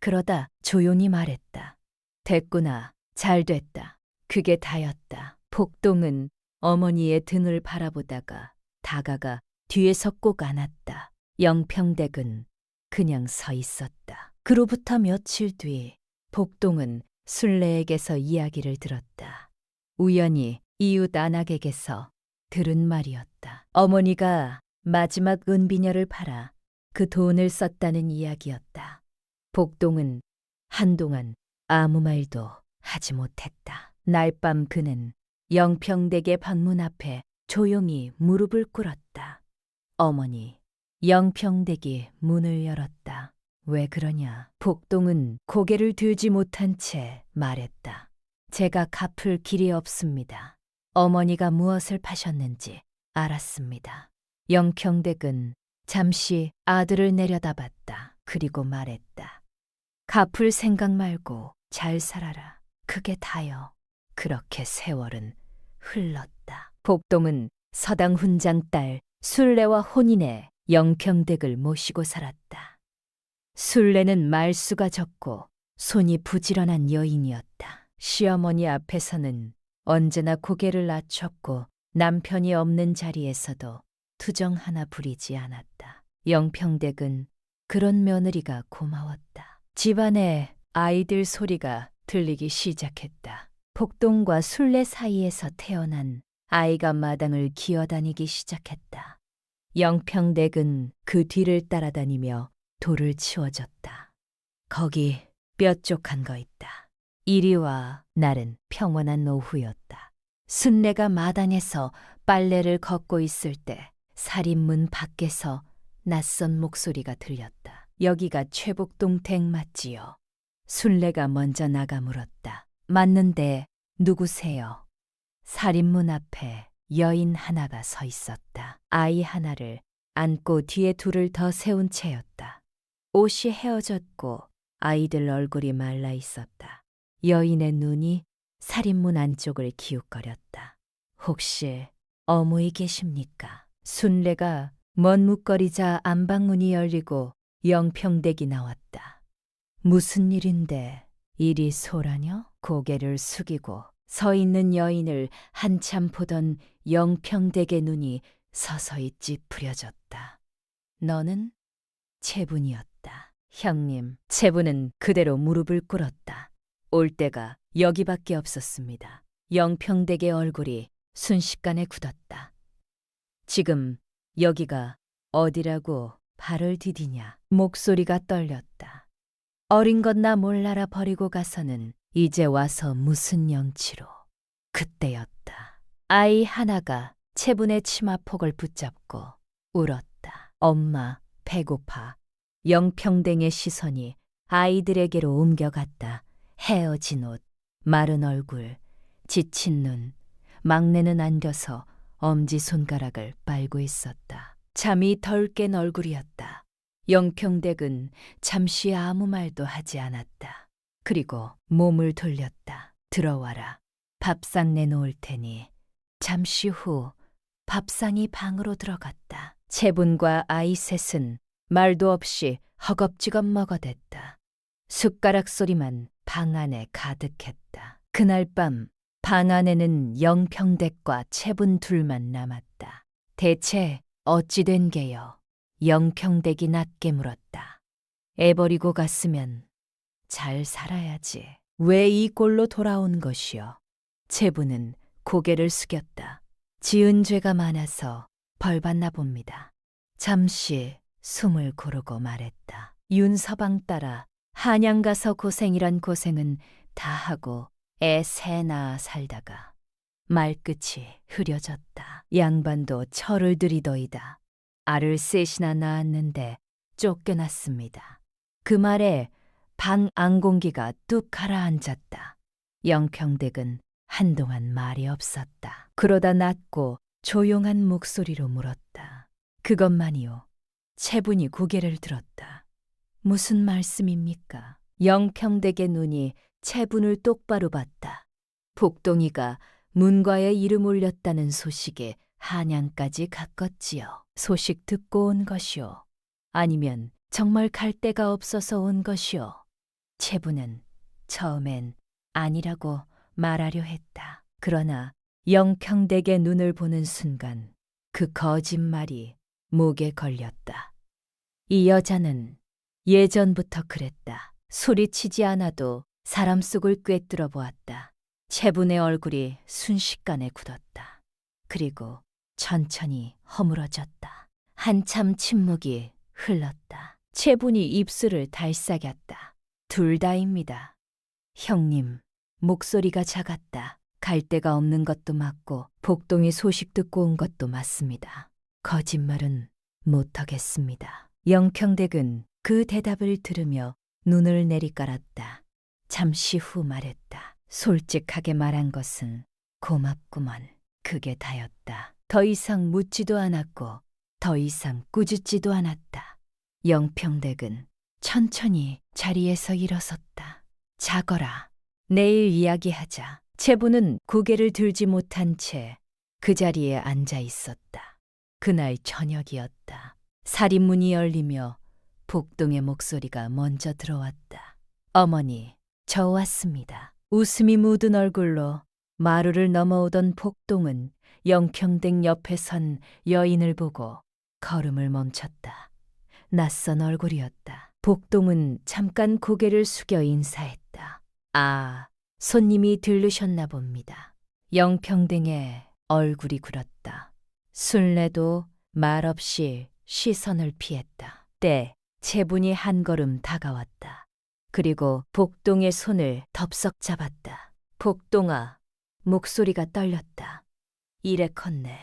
그러다 조용히 말했다. 됐구나. 잘 됐다. 그게 다였다. 복동은 어머니의 등을 바라보다가 다가가 뒤에서 꼭 안았다. 영평댁은 그냥 서 있었다. 그로부터 며칠 뒤 복동은 순례에게서 이야기를 들었다. 우연히 이웃 안악에게서 들은 말이었다. 어머니가 마지막 은비녀를 팔아 그 돈을 썼다는 이야기였다. 복동은 한동안 아무 말도 하지 못했다. 날밤 그는 영평댁의 방문 앞에 조용히 무릎을 꿇었다. 어머니, 영평댁이 문을 열었다. 왜 그러냐? 복동은 고개를 들지 못한 채 말했다. 제가 갚을 길이 없습니다. 어머니가 무엇을 파셨는지 알았습니다. 영평댁은 잠시 아들을 내려다봤다. 그리고 말했다. 갚을 생각 말고 잘 살아라. 그게 다요. 그렇게 세월은 흘렀다. 복동은 서당 훈장 딸 순례와 혼인해 영평댁을 모시고 살았다. 순례는 말수가 적고 손이 부지런한 여인이었다. 시어머니 앞에서는 언제나 고개를 낮췄고 남편이 없는 자리에서도 투정 하나 부리지 않았다. 영평댁은 그런 며느리가 고마웠다. 집안에 아이들 소리가 들리기 시작했다. 복동과 순례 사이에서 태어난 아이가 마당을 기어다니기 시작했다. 영평댁은 그 뒤를 따라다니며 돌을 치워줬다. 거기 뾰족한 거 있다. 이리와. 날은 평온한 오후였다. 순례가 마당에서 빨래를 걷고 있을 때 살인문 밖에서 낯선 목소리가 들렸다. 여기가 최복동 댁 맞지요? 순례가 먼저 나가 물었다. 맞는데 누구세요? 살인문 앞에 여인 하나가 서 있었다. 아이 하나를 안고 뒤에 둘을 더 세운 채였다. 옷이 헤어졌고 아이들 얼굴이 말라 있었다. 여인의 눈이 살인문 안쪽을 기웃거렸다. 혹시 어머니 계십니까? 순례가 멋뭇거리자 안방문이 열리고 영평댁이 나왔다. 무슨 일인데 이리 소라녀? 고개를 숙이고 서 있는 여인을 한참 보던 영평댁의 눈이 서서히 찌푸려졌다. 너는? 채분이었다. 형님, 채분은 그대로 무릎을 꿇었다. 올 때가 여기밖에 없었습니다. 영평댁의 얼굴이 순식간에 굳었다. 지금 여기가 어디라고 발을 디디냐. 목소리가 떨렸다. 어린 것 나 몰라라 버리고 가서는 이제 와서 무슨 영치로. 그때였다. 아이 하나가 채분의 치마폭을 붙잡고 울었다. 엄마, 배고파. 영평댕의 시선이 아이들에게로 옮겨갔다. 헤어진 옷, 마른 얼굴, 지친 눈, 막내는 안겨서 엄지손가락을 빨고 있었다. 잠이 덜 깬 얼굴이었다. 영평댁은 잠시 아무 말도 하지 않았다. 그리고 몸을 돌렸다. 들어와라. 밥상 내놓을 테니. 잠시 후 밥상이 방으로 들어갔다. 채분과 아이 셋은 말도 없이 허겁지겁 먹어댔다. 숟가락 소리만 방 안에 가득했다. 그날 밤 방 안에는 영평댁과 채분 둘만 남았다. 대체 어찌 된 게요? 영평댁이 낮게 물었다. 애 버리고 갔으면 잘 살아야지. 왜 이 꼴로 돌아온 것이요? 채분은 고개를 숙였다. 지은 죄가 많아서 벌받나 봅니다. 잠시 숨을 고르고 말했다. 윤서방 따라 한양 가서 고생이란 고생은 다 하고 애 새 낳아 살다가 말끝이 흐려졌다. 양반도 철을 들이더이다. 알을 셋이나 낳았는데 쫓겨났습니다. 그 말에 방 안공기가 뚝 가라앉았다. 영평댁은 한동안 말이 없었다. 그러다 낮고 조용한 목소리로 물었다. 그것만이요. 채분이 고개를 들었다. 무슨 말씀입니까? 영평댁의 눈이 채분을 똑바로 봤다. 복동이가 문과에 이름 올렸다는 소식에 한양까지 갔겠지요. 소식 듣고 온 것이오. 아니면 정말 갈 데가 없어서 온 것이오. 채분은 처음엔 아니라고 말하려 했다. 그러나 영평댁의 눈을 보는 순간 그 거짓말이 목에 걸렸다. 이 여자는 예전부터 그랬다. 소리치지 않아도 사람 속을 꿰뚫어 보았다. 채분의 얼굴이 순식간에 굳었다. 그리고 천천히 허물어졌다. 한참 침묵이 흘렀다. 채분이 입술을 달싹였다. 둘 다입니다. 형님, 목소리가 작았다. 갈 데가 없는 것도 맞고 복동이 소식 듣고 온 것도 맞습니다. 거짓말은 못하겠습니다. 영평댁은 그 대답을 들으며 눈을 내리깔았다. 잠시 후 말했다. 솔직하게 말한 것은 고맙구먼. 그게 다였다. 더 이상 묻지도 않았고 더 이상 꾸짖지도 않았다. 영평댁은 천천히 자리에서 일어섰다. 자거라. 내일 이야기하자. 채부는 고개를 들지 못한 채 그 자리에 앉아 있었다. 그날 저녁이었다. 살인문이 열리며 복동의 목소리가 먼저 들어왔다. 어머니, 저 왔습니다. 웃음이 묻은 얼굴로 마루를 넘어오던 복동은 영평댁 옆에 선 여인을 보고 걸음을 멈췄다. 낯선 얼굴이었다. 복동은 잠깐 고개를 숙여 인사했다. 아, 손님이 들르셨나 봅니다. 영평댁의 얼굴이 굳었다. 순례도 말없이 시선을 피했다. 때 채분이 한 걸음 다가왔다. 그리고 복동의 손을 덥석 잡았다. 복동아, 목소리가 떨렸다. 이래컨대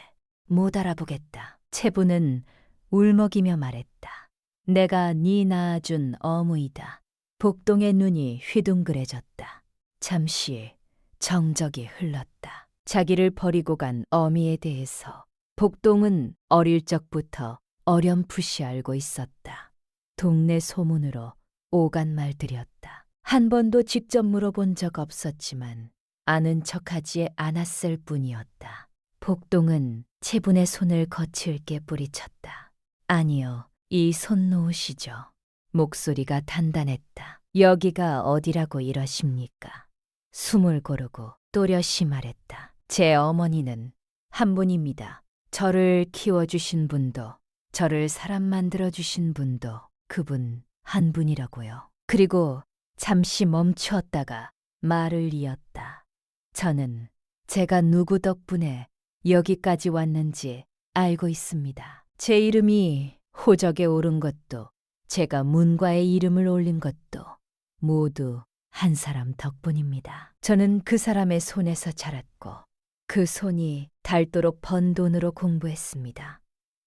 못 알아보겠다. 채분은 울먹이며 말했다. 내가 네 낳아준 어무이다. 복동의 눈이 휘둥그레졌다. 잠시 정적이 흘렀다. 자기를 버리고 간 어미에 대해서 복동은 어릴 적부터 어렴풋이 알고 있었다. 동네 소문으로 오간 말들이었다. 한 번도 직접 물어본 적 없었지만 아는 척하지 않았을 뿐이었다. 복동은 채분의 손을 거칠게 뿌리쳤다. 아니요, 이 손 놓으시죠. 목소리가 단단했다. 여기가 어디라고 이러십니까? 숨을 고르고 또렷이 말했다. 제 어머니는 한 분입니다. 저를 키워주신 분도, 저를 사람 만들어주신 분도 그분 한 분이라고요. 그리고 잠시 멈추었다가 말을 이었다. 저는 제가 누구 덕분에 여기까지 왔는지 알고 있습니다. 제 이름이 호적에 오른 것도, 제가 문과에 이름을 올린 것도 모두 한 사람 덕분입니다. 저는 그 사람의 손에서 자랐고 그 손이 닳도록 번 돈으로 공부했습니다.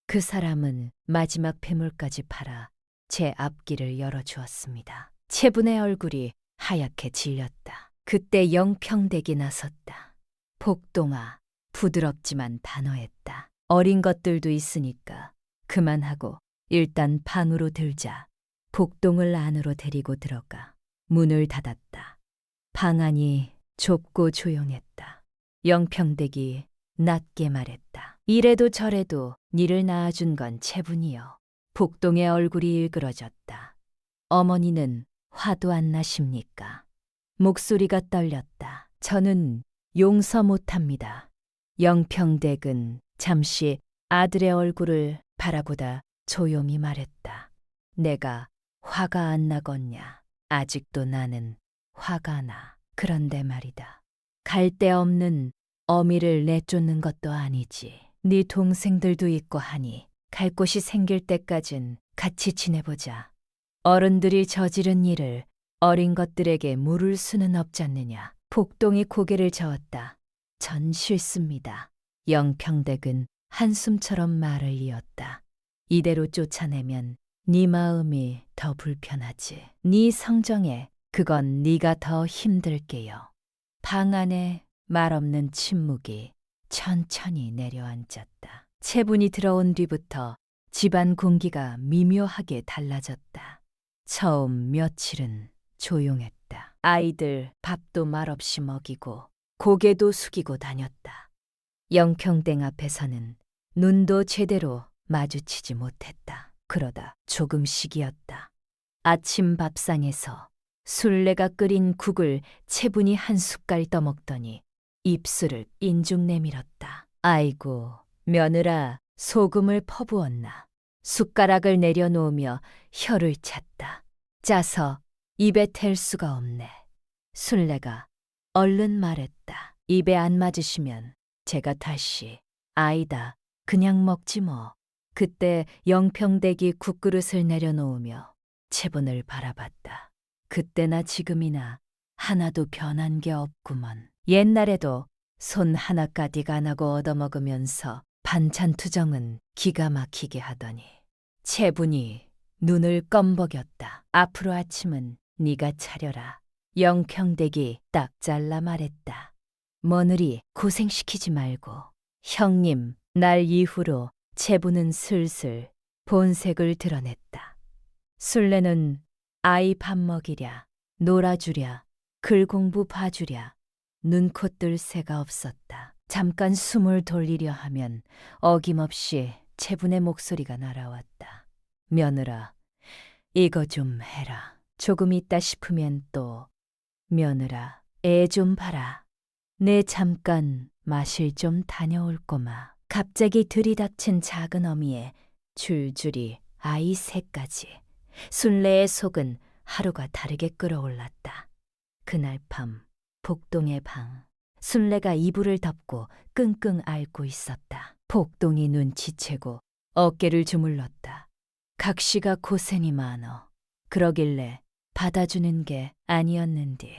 그 사람은 마지막 폐물까지 팔아 제 앞길을 열어주었습니다. 채분의 얼굴이 하얗게 질렸다. 그때 영평댁이 나섰다. 복동아, 부드럽지만 단호했다. 어린 것들도 있으니까 그만하고 일단 방으로 들자. 복동을 안으로 데리고 들어가 문을 닫았다. 방 안이 좁고 조용했다. 영평댁이 낮게 말했다. 이래도 저래도 니를 낳아준 건 채분이요. 복동의 얼굴이 일그러졌다. 어머니는 화도 안 나십니까? 목소리가 떨렸다. 저는 용서 못합니다. 영평댁은 잠시 아들의 얼굴을 바라보다 조용히 말했다. 내가 화가 안 나겠냐? 아직도 나는 화가 나. 그런데 말이다. 갈 데 없는 어미를 내쫓는 것도 아니지. 네 동생들도 있고 하니 갈 곳이 생길 때까진 같이 지내보자. 어른들이 저지른 일을 어린 것들에게 물을 수는 없지 않느냐. 복동이 고개를 저었다. 전 싫습니다. 영평댁은 한숨처럼 말을 이었다. 이대로 쫓아내면 네 마음이 더 불편하지. 네 성정에 그건 네가 더 힘들게요. 방 안에 말없는 침묵이 천천히 내려앉았다. 채분이 들어온 뒤부터 집안 공기가 미묘하게 달라졌다. 처음 며칠은 조용했다. 아이들 밥도 말없이 먹이고 고개도 숙이고 다녔다. 영평댁 앞에서는 눈도 제대로 마주치지 못했다. 그러다 조금씩이었다. 아침 밥상에서 술래가 끓인 국을 채분이 한 숟갈 떠먹더니 입술을 인중 내밀었다. 아이고, 며느라 소금을 퍼부었나. 숟가락을 내려놓으며 혀를 찼다. 짜서 입에 댈 수가 없네. 술래가 얼른 말했다. 입에 안 맞으시면 제가 다시 아이다 그냥 먹지 뭐. 그때 영평댁이 국그릇을 내려놓으며 채분을 바라봤다. 그때나 지금이나 하나도 변한 게 없구먼. 옛날에도 손 하나까지 안 하고 얻어먹으면서 반찬 투정은 기가 막히게 하더니 채분이 눈을 껌벅였다. 앞으로 아침은 네가 차려라. 영평댁이 딱 잘라 말했다. 며느리 고생시키지 말고. 형님, 날 이후로 채분은 슬슬 본색을 드러냈다. 술래는 아이 밥 먹이랴, 놀아주랴, 글 공부 봐주랴, 눈코 뜰 새가 없었다. 잠깐 숨을 돌리려 하면 어김없이 채분의 목소리가 날아왔다. 며느라, 이거 좀 해라. 조금 있다 싶으면 또 며느라, 애 좀 봐라. 내 잠깐 마실 좀 다녀올 거마. 갑자기 들이닥친 작은 어미에 줄줄이 아이 셋까지. 순례의 속은 하루가 다르게 끓어올랐다. 그날 밤 복동의 방. 순례가 이불을 덮고 끙끙 앓고 있었다. 복동이 눈치채고 어깨를 주물렀다. 각시가 고생이 많어. 그러길래 받아주는 게 아니었는디.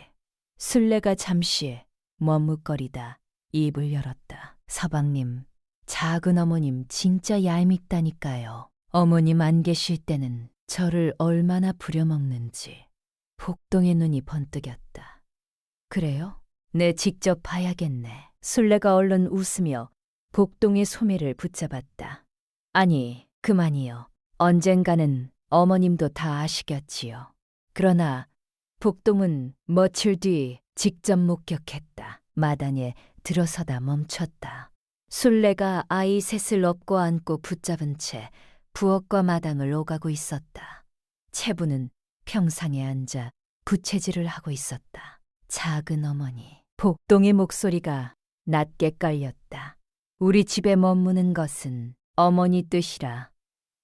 순례가 잠시 머뭇거리다 입을 열었다. 서방님, 작은 어머님 진짜 얄밉다니까요. 어머님 안 계실 때는 저를 얼마나 부려먹는지. 복동의 눈이 번뜩였다. 그래요? 내 직접 봐야겠네. 순례가 얼른 웃으며 복동의 소매를 붙잡았다. 아니, 그만이요. 언젠가는 어머님도 다 아시겠지요. 그러나 복동은 며칠 뒤 직접 목격했다. 마당에 들어서다 멈췄다. 술래가 아이 셋을 업고 안고 붙잡은 채 부엌과 마당을 오가고 있었다. 채부는 평상에 앉아 부채질을 하고 있었다. 작은 어머니. 복동의 목소리가 낮게 깔렸다. 우리 집에 머무는 것은 어머니 뜻이라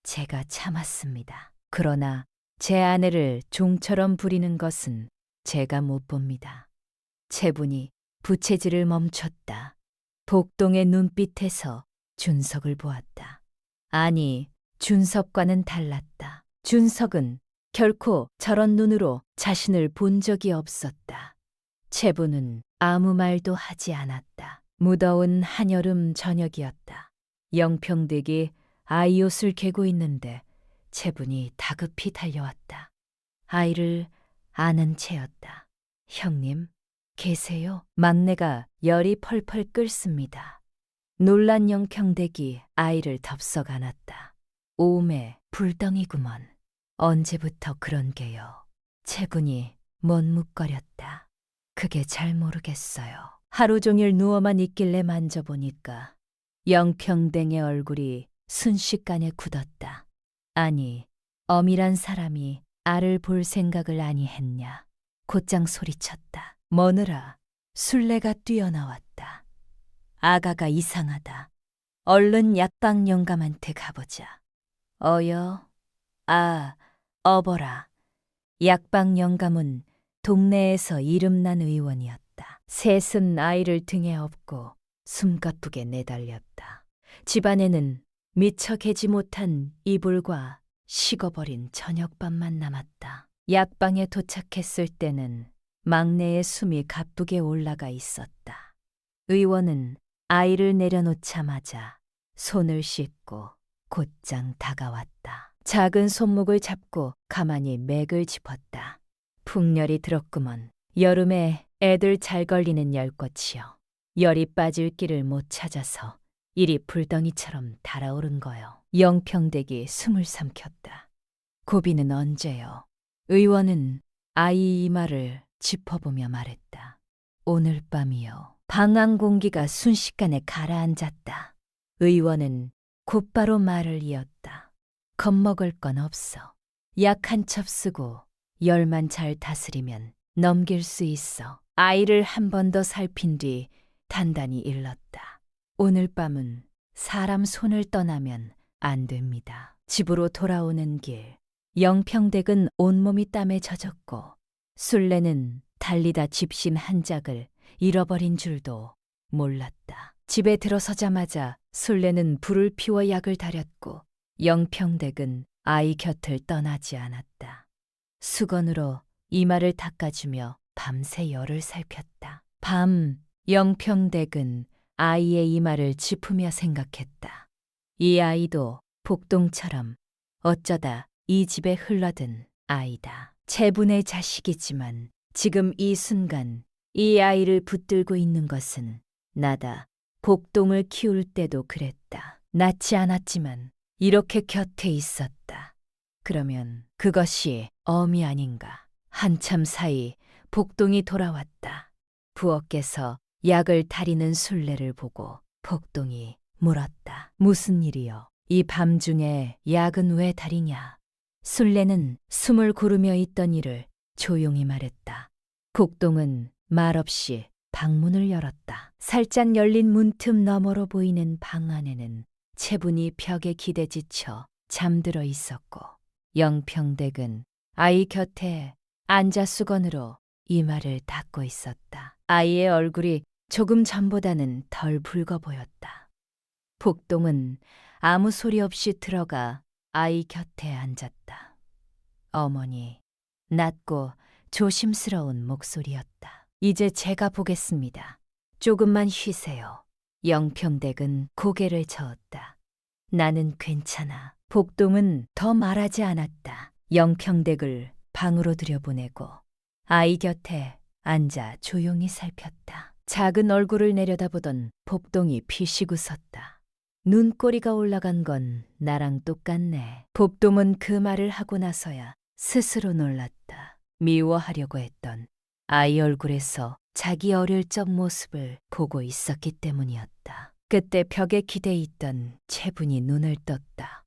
제가 참았습니다. 그러나 제 아내를 종처럼 부리는 것은 제가 못 봅니다. 채분이 부채질을 멈췄다. 복동의 눈빛에서 준석을 보았다. 아니, 준석과는 달랐다. 준석은 결코 저런 눈으로 자신을 본 적이 없었다. 채분은 아무 말도 하지 않았다. 무더운 한여름 저녁이었다. 영평댁이 아이 옷을 개고 있는데 채분이 다급히 달려왔다. 아이를 아는 채였다. 형님, 계세요? 막내가 열이 펄펄 끓습니다. 놀란 영평댁이 아이를 덥석 안았다. 오메 불덩이구먼. 언제부터 그런 게요? 채분이 못묵거렸다. 그게 잘 모르겠어요. 하루 종일 누워만 있길래 만져보니까 영평댕의 얼굴이 순식간에 굳었다. 아니, 엄이란 사람이 알을 볼 생각을 아니 했냐. 곧장 소리쳤다. 머느라 술래가 뛰어나왔다. 아가가 이상하다. 얼른 약방 영감한테 가보자. 어여, 어버라. 약방 영감은 동네에서 이름난 의원이었다. 셋은 아이를 등에 업고 숨가쁘게 내달렸다. 집안에는 미처 개지 못한 이불과 식어버린 저녁밥만 남았다. 약방에 도착했을 때는 막내의 숨이 가쁘게 올라가 있었다. 의원은 아이를 내려놓자마자 손을 씻고 곧장 다가왔다. 작은 손목을 잡고 가만히 맥을 짚었다. 풍열이 들었구먼. 여름에 애들 잘 걸리는 열꽃이여. 열이 빠질 길을 못 찾아서 이리 불덩이처럼 달아오른 거요. 영평댁이 숨을 삼켰다. 고비는 언제요? 의원은 아이 이마를 짚어보며 말했다. 오늘 밤이요. 방안 공기가 순식간에 가라앉았다. 의원은 곧바로 말을 이었다. 겁먹을 건 없어. 약 한 첩 쓰고 열만 잘 다스리면 넘길 수 있어. 아이를 한 번 더 살핀 뒤 단단히 일렀다. 오늘 밤은 사람 손을 떠나면 안 됩니다. 집으로 돌아오는 길, 영평댁은 온몸이 땀에 젖었고 술래는 달리다 집신 한 짝을 잃어버린 줄도 몰랐다. 집에 들어서자마자 술래는 불을 피워 약을 다렸고 영평댁은 아이 곁을 떠나지 않았다. 수건으로 이마를 닦아주며 밤새 열을 살폈다. 밤 영평댁은 아이의 이마를 짚으며 생각했다. 이 아이도 복동처럼 어쩌다 이 집에 흘러든 아이다. 채분의 자식이지만 지금 이 순간 이 아이를 붙들고 있는 것은 나다. 복동을 키울 때도 그랬다. 낳지 않았지만 이렇게 곁에 있었다. 그러면 그것이 엄이 아닌가. 한참 사이 복동이 돌아왔다. 부엌에서 약을 다리는 술래를 보고 복동이 물었다. 무슨 일이여? 이 밤중에 약은 왜 다리냐? 술래는 숨을 고르며 있던 이를 조용히 말했다. 복동은 말없이 방문을 열었다. 살짝 열린 문틈 너머로 보이는 방 안에는 채분이 벽에 기대지쳐 잠들어 있었고 영평댁은 아이 곁에 앉아 수건으로 이마를 닦고 있었다. 아이의 얼굴이 조금 전보다는 덜 붉어 보였다. 복동은 아무 소리 없이 들어가 아이 곁에 앉았다. 어머니, 낮고 조심스러운 목소리였다. 이제 제가 보겠습니다. 조금만 쉬세요. 영평댁은 고개를 저었다. 나는 괜찮아. 복동은 더 말하지 않았다. 영평댁을 방으로 들여보내고 아이 곁에 앉아 조용히 살폈다. 작은 얼굴을 내려다보던 복동이 피식 웃었다. 눈꼬리가 올라간 건 나랑 똑같네. 복돔은 그 말을 하고 나서야 스스로 놀랐다. 미워하려고 했던 아이 얼굴에서 자기 어릴 적 모습을 보고 있었기 때문이었다. 그때 벽에 기대 있던 채분이 눈을 떴다.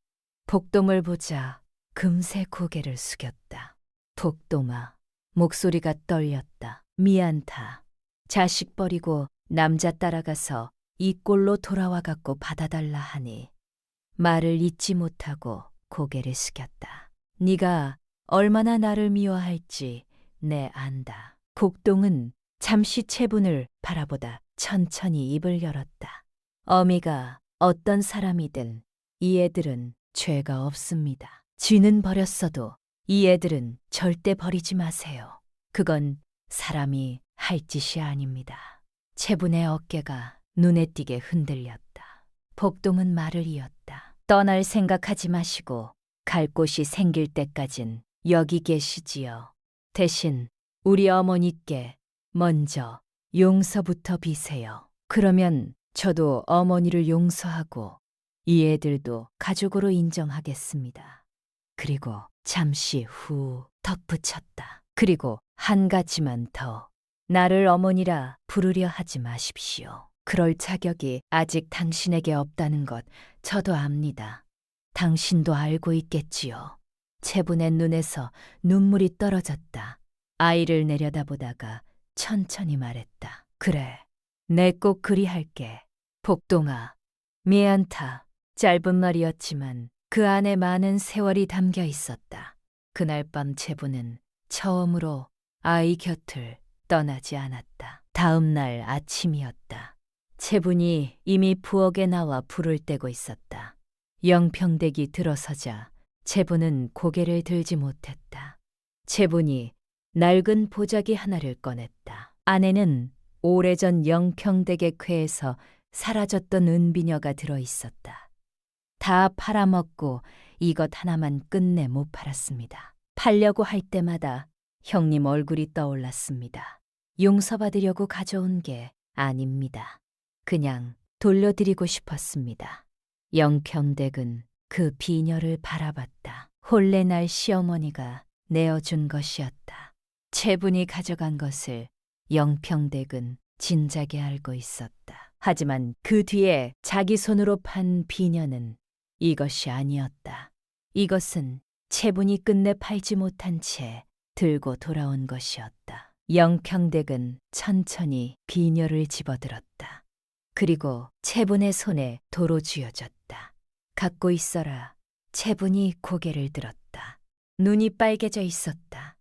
복돔을 보자 금세 고개를 숙였다. 복돔아, 목소리가 떨렸다. 미안다. 자식 버리고 남자 따라가서 이 꼴로 돌아와 갖고 받아달라 하니 말을 잇지 못하고 고개를 숙였다. 네가 얼마나 나를 미워할지 내 안다. 복동은 잠시 채분을 바라보다 천천히 입을 열었다. 어미가 어떤 사람이든 이 애들은 죄가 없습니다. 쥐는 버렸어도 이 애들은 절대 버리지 마세요. 그건 사람이 할 짓이 아닙니다. 채분의 어깨가 눈에 띄게 흔들렸다. 복동은 말을 이었다. 떠날 생각하지 마시고 갈 곳이 생길 때까진 여기 계시지요. 대신 우리 어머니께 먼저 용서부터 비세요. 그러면 저도 어머니를 용서하고 이 애들도 가족으로 인정하겠습니다. 그리고 잠시 후 덧붙였다. 그리고 한 가지만 더. 나를 어머니라 부르려 하지 마십시오. 그럴 자격이 아직 당신에게 없다는 것 저도 압니다. 당신도 알고 있겠지요. 채분의 눈에서 눈물이 떨어졌다. 아이를 내려다보다가 천천히 말했다. 그래, 내 꼭 그리 할게. 복동아, 미안타. 짧은 말이었지만 그 안에 많은 세월이 담겨 있었다. 그날 밤 채분은 처음으로 아이 곁을 떠나지 않았다. 다음 날 아침이었다. 채분이 이미 부엌에 나와 불을 떼고 있었다. 영평댁이 들어서자 채분은 고개를 들지 못했다. 채분이 낡은 보자기 하나를 꺼냈다. 안에는 오래전 영평댁의 쾌에서 사라졌던 은비녀가 들어있었다. 다 팔아먹고 이것 하나만 끝내 못 팔았습니다. 팔려고 할 때마다 형님 얼굴이 떠올랐습니다. 용서받으려고 가져온 게 아닙니다. 그냥 돌려드리고 싶었습니다. 영평댁은 그 비녀를 바라봤다. 혼례 날 시어머니가 내어준 것이었다. 채분이 가져간 것을 영평댁은 진작에 알고 있었다. 하지만 그 뒤에 자기 손으로 판 비녀는 이것이 아니었다. 이것은 채분이 끝내 팔지 못한 채 들고 돌아온 것이었다. 영평댁은 천천히 비녀를 집어들었다. 그리고 채분의 손에 도로 쥐어졌다. 갖고 있어라. 채분이 고개를 들었다. 눈이 빨개져 있었다.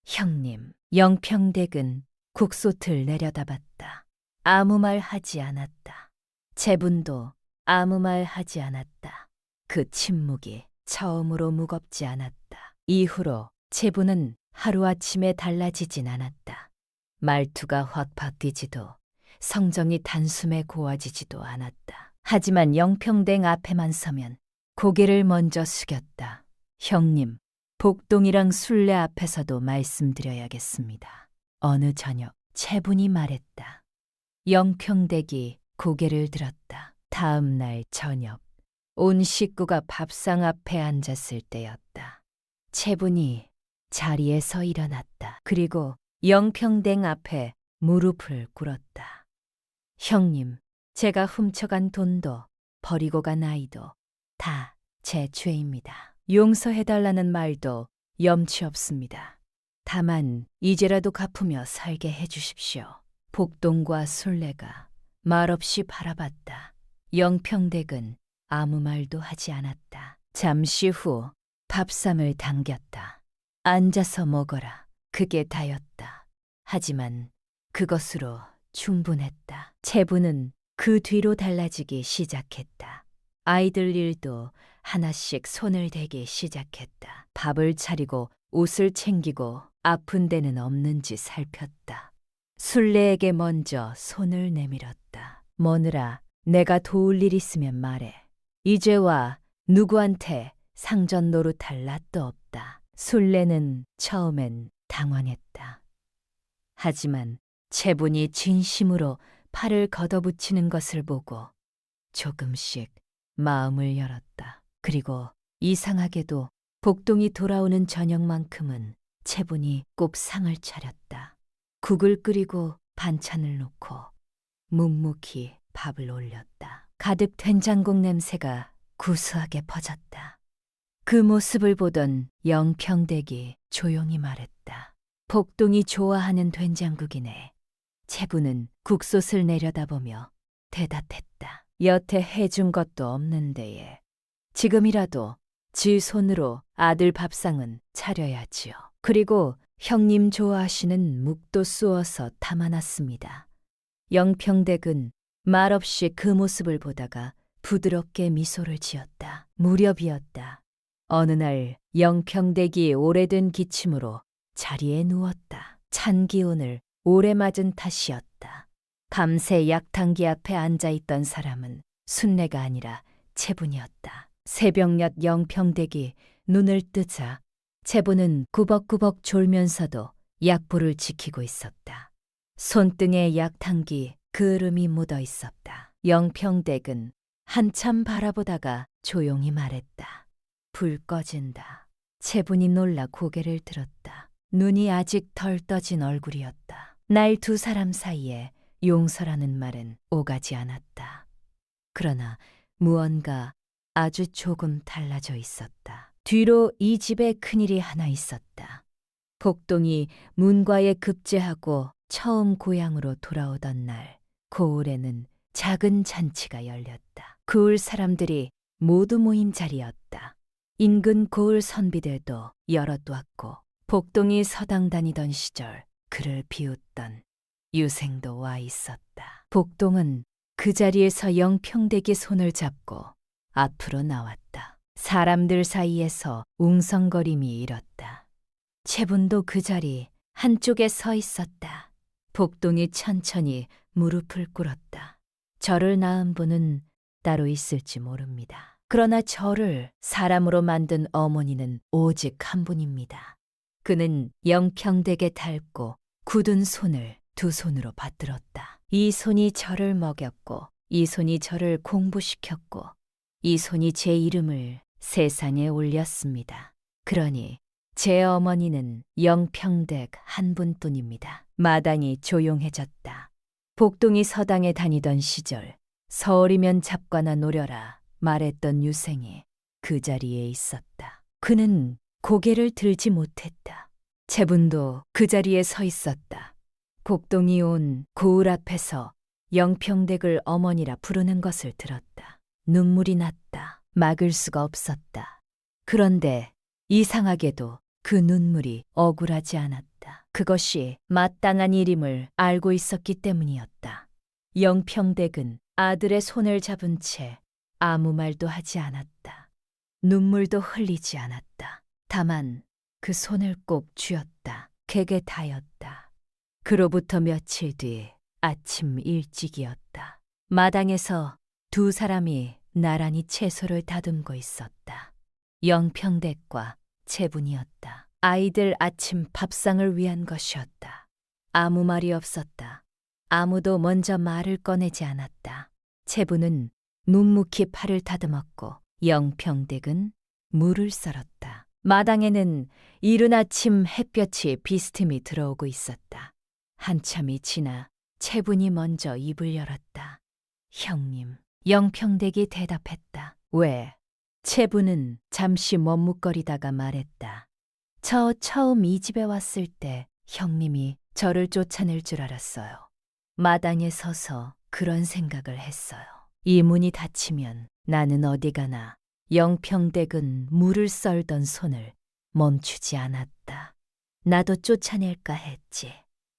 형님, 영평댁은 국솥을 내려다봤다. 아무 말 하지 않았다. 채분도 아무 말 하지 않았다. 그 침묵이 처음으로 무겁지 않았다. 이후로 채분은 하루아침에 달라지진 않았다. 말투가 확 바뀌지도 성정이 단숨에 고와지지도 않았다. 하지만 영평댁 앞에만 서면 고개를 먼저 숙였다. 형님, 복동이랑 술래 앞에서도 말씀드려야겠습니다. 어느 저녁 채분이 말했다. 영평댁이 고개를 들었다. 다음 날 저녁 온 식구가 밥상 앞에 앉았을 때였다. 채분이 자리에서 일어났다. 그리고 영평댁 앞에 무릎을 꿇었다. 형님, 제가 훔쳐간 돈도 버리고 간 아이도 다 제 죄입니다. 용서해달라는 말도 염치 없습니다. 다만 이제라도 갚으며 살게 해주십시오. 복동과 술래가 말없이 바라봤다. 영평댁은 아무 말도 하지 않았다. 잠시 후 밥상을 당겼다. 앉아서 먹어라. 그게 다였다. 하지만 그것으로 충분했다. 채분은 그 뒤로 달라지기 시작했다. 아이들 일도 하나씩 손을 대기 시작했다. 밥을 차리고 옷을 챙기고 아픈 데는 없는지 살폈다. 술래에게 먼저 손을 내밀었다. 머느라 내가 도울 일 있으면 말해. 이제와 누구한테 상전 노릇할 낯도 없다. 술래는 처음엔 당황했다. 하지만 채분이 진심으로 팔을 걷어붙이는 것을 보고 조금씩 마음을 열었다. 그리고 이상하게도 복동이 돌아오는 저녁만큼은 채분이 꼭 상을 차렸다. 국을 끓이고 반찬을 놓고 묵묵히 밥을 올렸다. 가득 된장국 냄새가 구수하게 퍼졌다. 그 모습을 보던 영평댁이 조용히 말했다. 복동이 좋아하는 된장국이네. 채부는 국솥을 내려다보며 대답했다. 여태 해준 것도 없는데에 지금이라도 지 손으로 아들 밥상은 차려야지요. 그리고 형님 좋아하시는 묵도 쑤어서 담아놨습니다. 영평댁은 말없이 그 모습을 보다가 부드럽게 미소를 지었다. 무렵이었다. 어느 날 영평댁이 오래된 기침으로 자리에 누웠다. 찬 기운을 오래 맞은 탓이었다. 밤새 약탕기 앞에 앉아있던 사람은 순례가 아니라 채분이었다. 새벽녘 영평댁이 눈을 뜨자 채분은 꾸벅꾸벅 졸면서도 약불을 지키고 있었다. 손등에 약탕기 그을음이 묻어 있었다. 영평댁은 한참 바라보다가 조용히 말했다. 불 꺼진다. 채분이 놀라 고개를 들었다. 눈이 아직 덜 떠진 얼굴이었다. 날 두 사람 사이에 용서라는 말은 오가지 않았다. 그러나 무언가 아주 조금 달라져 있었다. 뒤로 이 집에 큰일이 하나 있었다. 복동이 문과에 급제하고 처음 고향으로 돌아오던 날 고을에는 작은 잔치가 열렸다. 고을 사람들이 모두 모인 자리였다. 인근 고을 선비들도 여럿 왔고 복동이 서당 다니던 시절 그를 비웃던 유생도 와 있었다. 복동은 그 자리에서 영평댁의 손을 잡고 앞으로 나왔다. 사람들 사이에서 웅성거림이 일었다. 채분도 그 자리 한쪽에 서 있었다. 복동이 천천히 무릎을 꿇었다. 저를 낳은 분은 따로 있을지 모릅니다. 그러나 저를 사람으로 만든 어머니는 오직 한 분입니다. 그는 영평댁에 닳고 굳은 손을 두 손으로 받들었다. 이 손이 저를 먹였고 이 손이 저를 공부시켰고 이 손이 제 이름을 세상에 올렸습니다. 그러니 제 어머니는 영평댁 한 분뿐입니다. 마당이 조용해졌다. 복동이 서당에 다니던 시절 서울이면 잡과나 노려라 말했던 유생이 그 자리에 있었다. 그는 고개를 들지 못했다. 채분도 그 자리에 서 있었다. 복동이 온 고을 앞에서 영평댁을 어머니라 부르는 것을 들었다. 눈물이 났다. 막을 수가 없었다. 그런데 이상하게도 그 눈물이 억울하지 않았다. 그것이 마땅한 일임을 알고 있었기 때문이었다. 영평댁은 아들의 손을 잡은 채 아무 말도 하지 않았다. 눈물도 흘리지 않았다. 다만 그 손을 꼭 쥐었다. 객에 다였다. 그로부터 며칠 뒤 아침 일찍이었다. 마당에서 두 사람이 나란히 채소를 다듬고 있었다. 영평댁과 채분이었다. 아이들 아침 밥상을 위한 것이었다. 아무 말이 없었다. 아무도 먼저 말을 꺼내지 않았다. 채분은 묵묵히 팔을 다듬었고 영평댁은 물을 썰었다. 마당에는 이른 아침 햇볕이 비스듬히 들어오고 있었다. 한참이 지나 채분이 먼저 입을 열었다. 형님, 영평댁이 대답했다. 왜? 채분은 잠시 머뭇거리다가 말했다. 저 처음 이 집에 왔을 때 형님이 저를 쫓아낼 줄 알았어요. 마당에 서서 그런 생각을 했어요. 이 문이 닫히면 나는 어디 가나 영평댁은 물을 썰던 손을 멈추지 않았다. 나도 쫓아낼까 했지.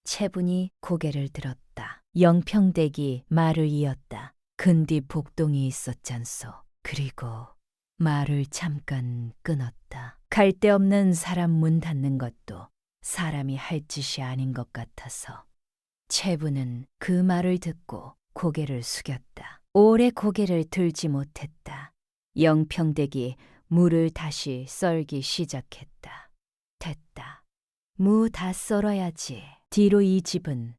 채분이 고개를 들었다. 영평댁이 말을 이었다. 근뒤 복동이 있었잖소. 그리고 말을 잠깐 끊었다. 갈데 없는 사람 문 닫는 것도 사람이 할 짓이 아닌 것 같아서. 채분은 그 말을 듣고 고개를 숙였다. 오래 고개를 들지 못했다. 영평댁이 무를 다시 썰기 시작했다. 됐다. 무 다 썰어야지. 뒤로 이 집은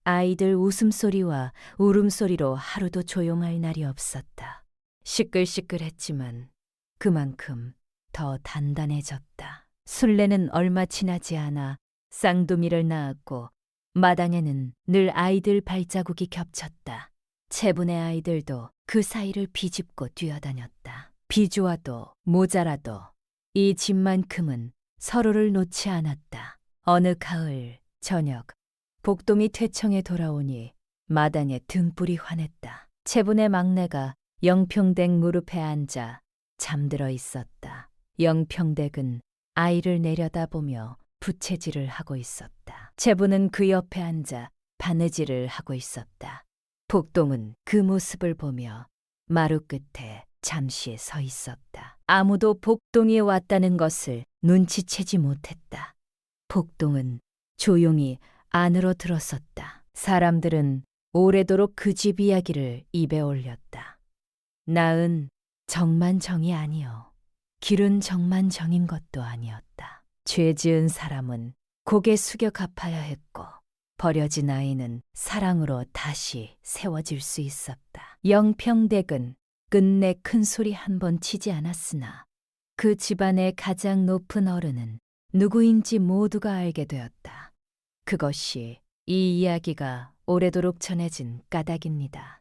아이들 웃음소리와 울음소리로 하루도 조용할 날이 없었다. 시끌시끌했지만 그만큼 더 단단해졌다. 순례는 얼마 지나지 않아 쌍두미를 낳았고 마당에는 늘 아이들 발자국이 겹쳤다. 채분의 아이들도 그 사이를 비집고 뛰어다녔다. 비주와도 모자라도 이 집만큼은 서로를 놓지 않았다. 어느 가을 저녁 복동이 퇴청에 돌아오니 마당에 등불이 환했다. 채분의 막내가 영평댁 무릎에 앉아 잠들어 있었다. 영평댁은 아이를 내려다보며 부채질을 하고 있었다. 채분은 그 옆에 앉아 바느질을 하고 있었다. 복동은 그 모습을 보며 마루 끝에 잠시 서 있었다. 아무도 복동이 왔다는 것을 눈치채지 못했다. 복동은 조용히 안으로 들어섰다. 사람들은 오래도록 그 집 이야기를 입에 올렸다. 나은 정만정이 아니요. 길은 정만정인 것도 아니었다. 죄 지은 사람은 고개 숙여 갚아야 했고 버려진 아이는 사랑으로 다시 세워질 수 있었다. 영평댁은 끝내 큰 소리 한 번 치지 않았으나 그 집안의 가장 높은 어른은 누구인지 모두가 알게 되었다. 그것이 이 이야기가 오래도록 전해진 까닭입니다.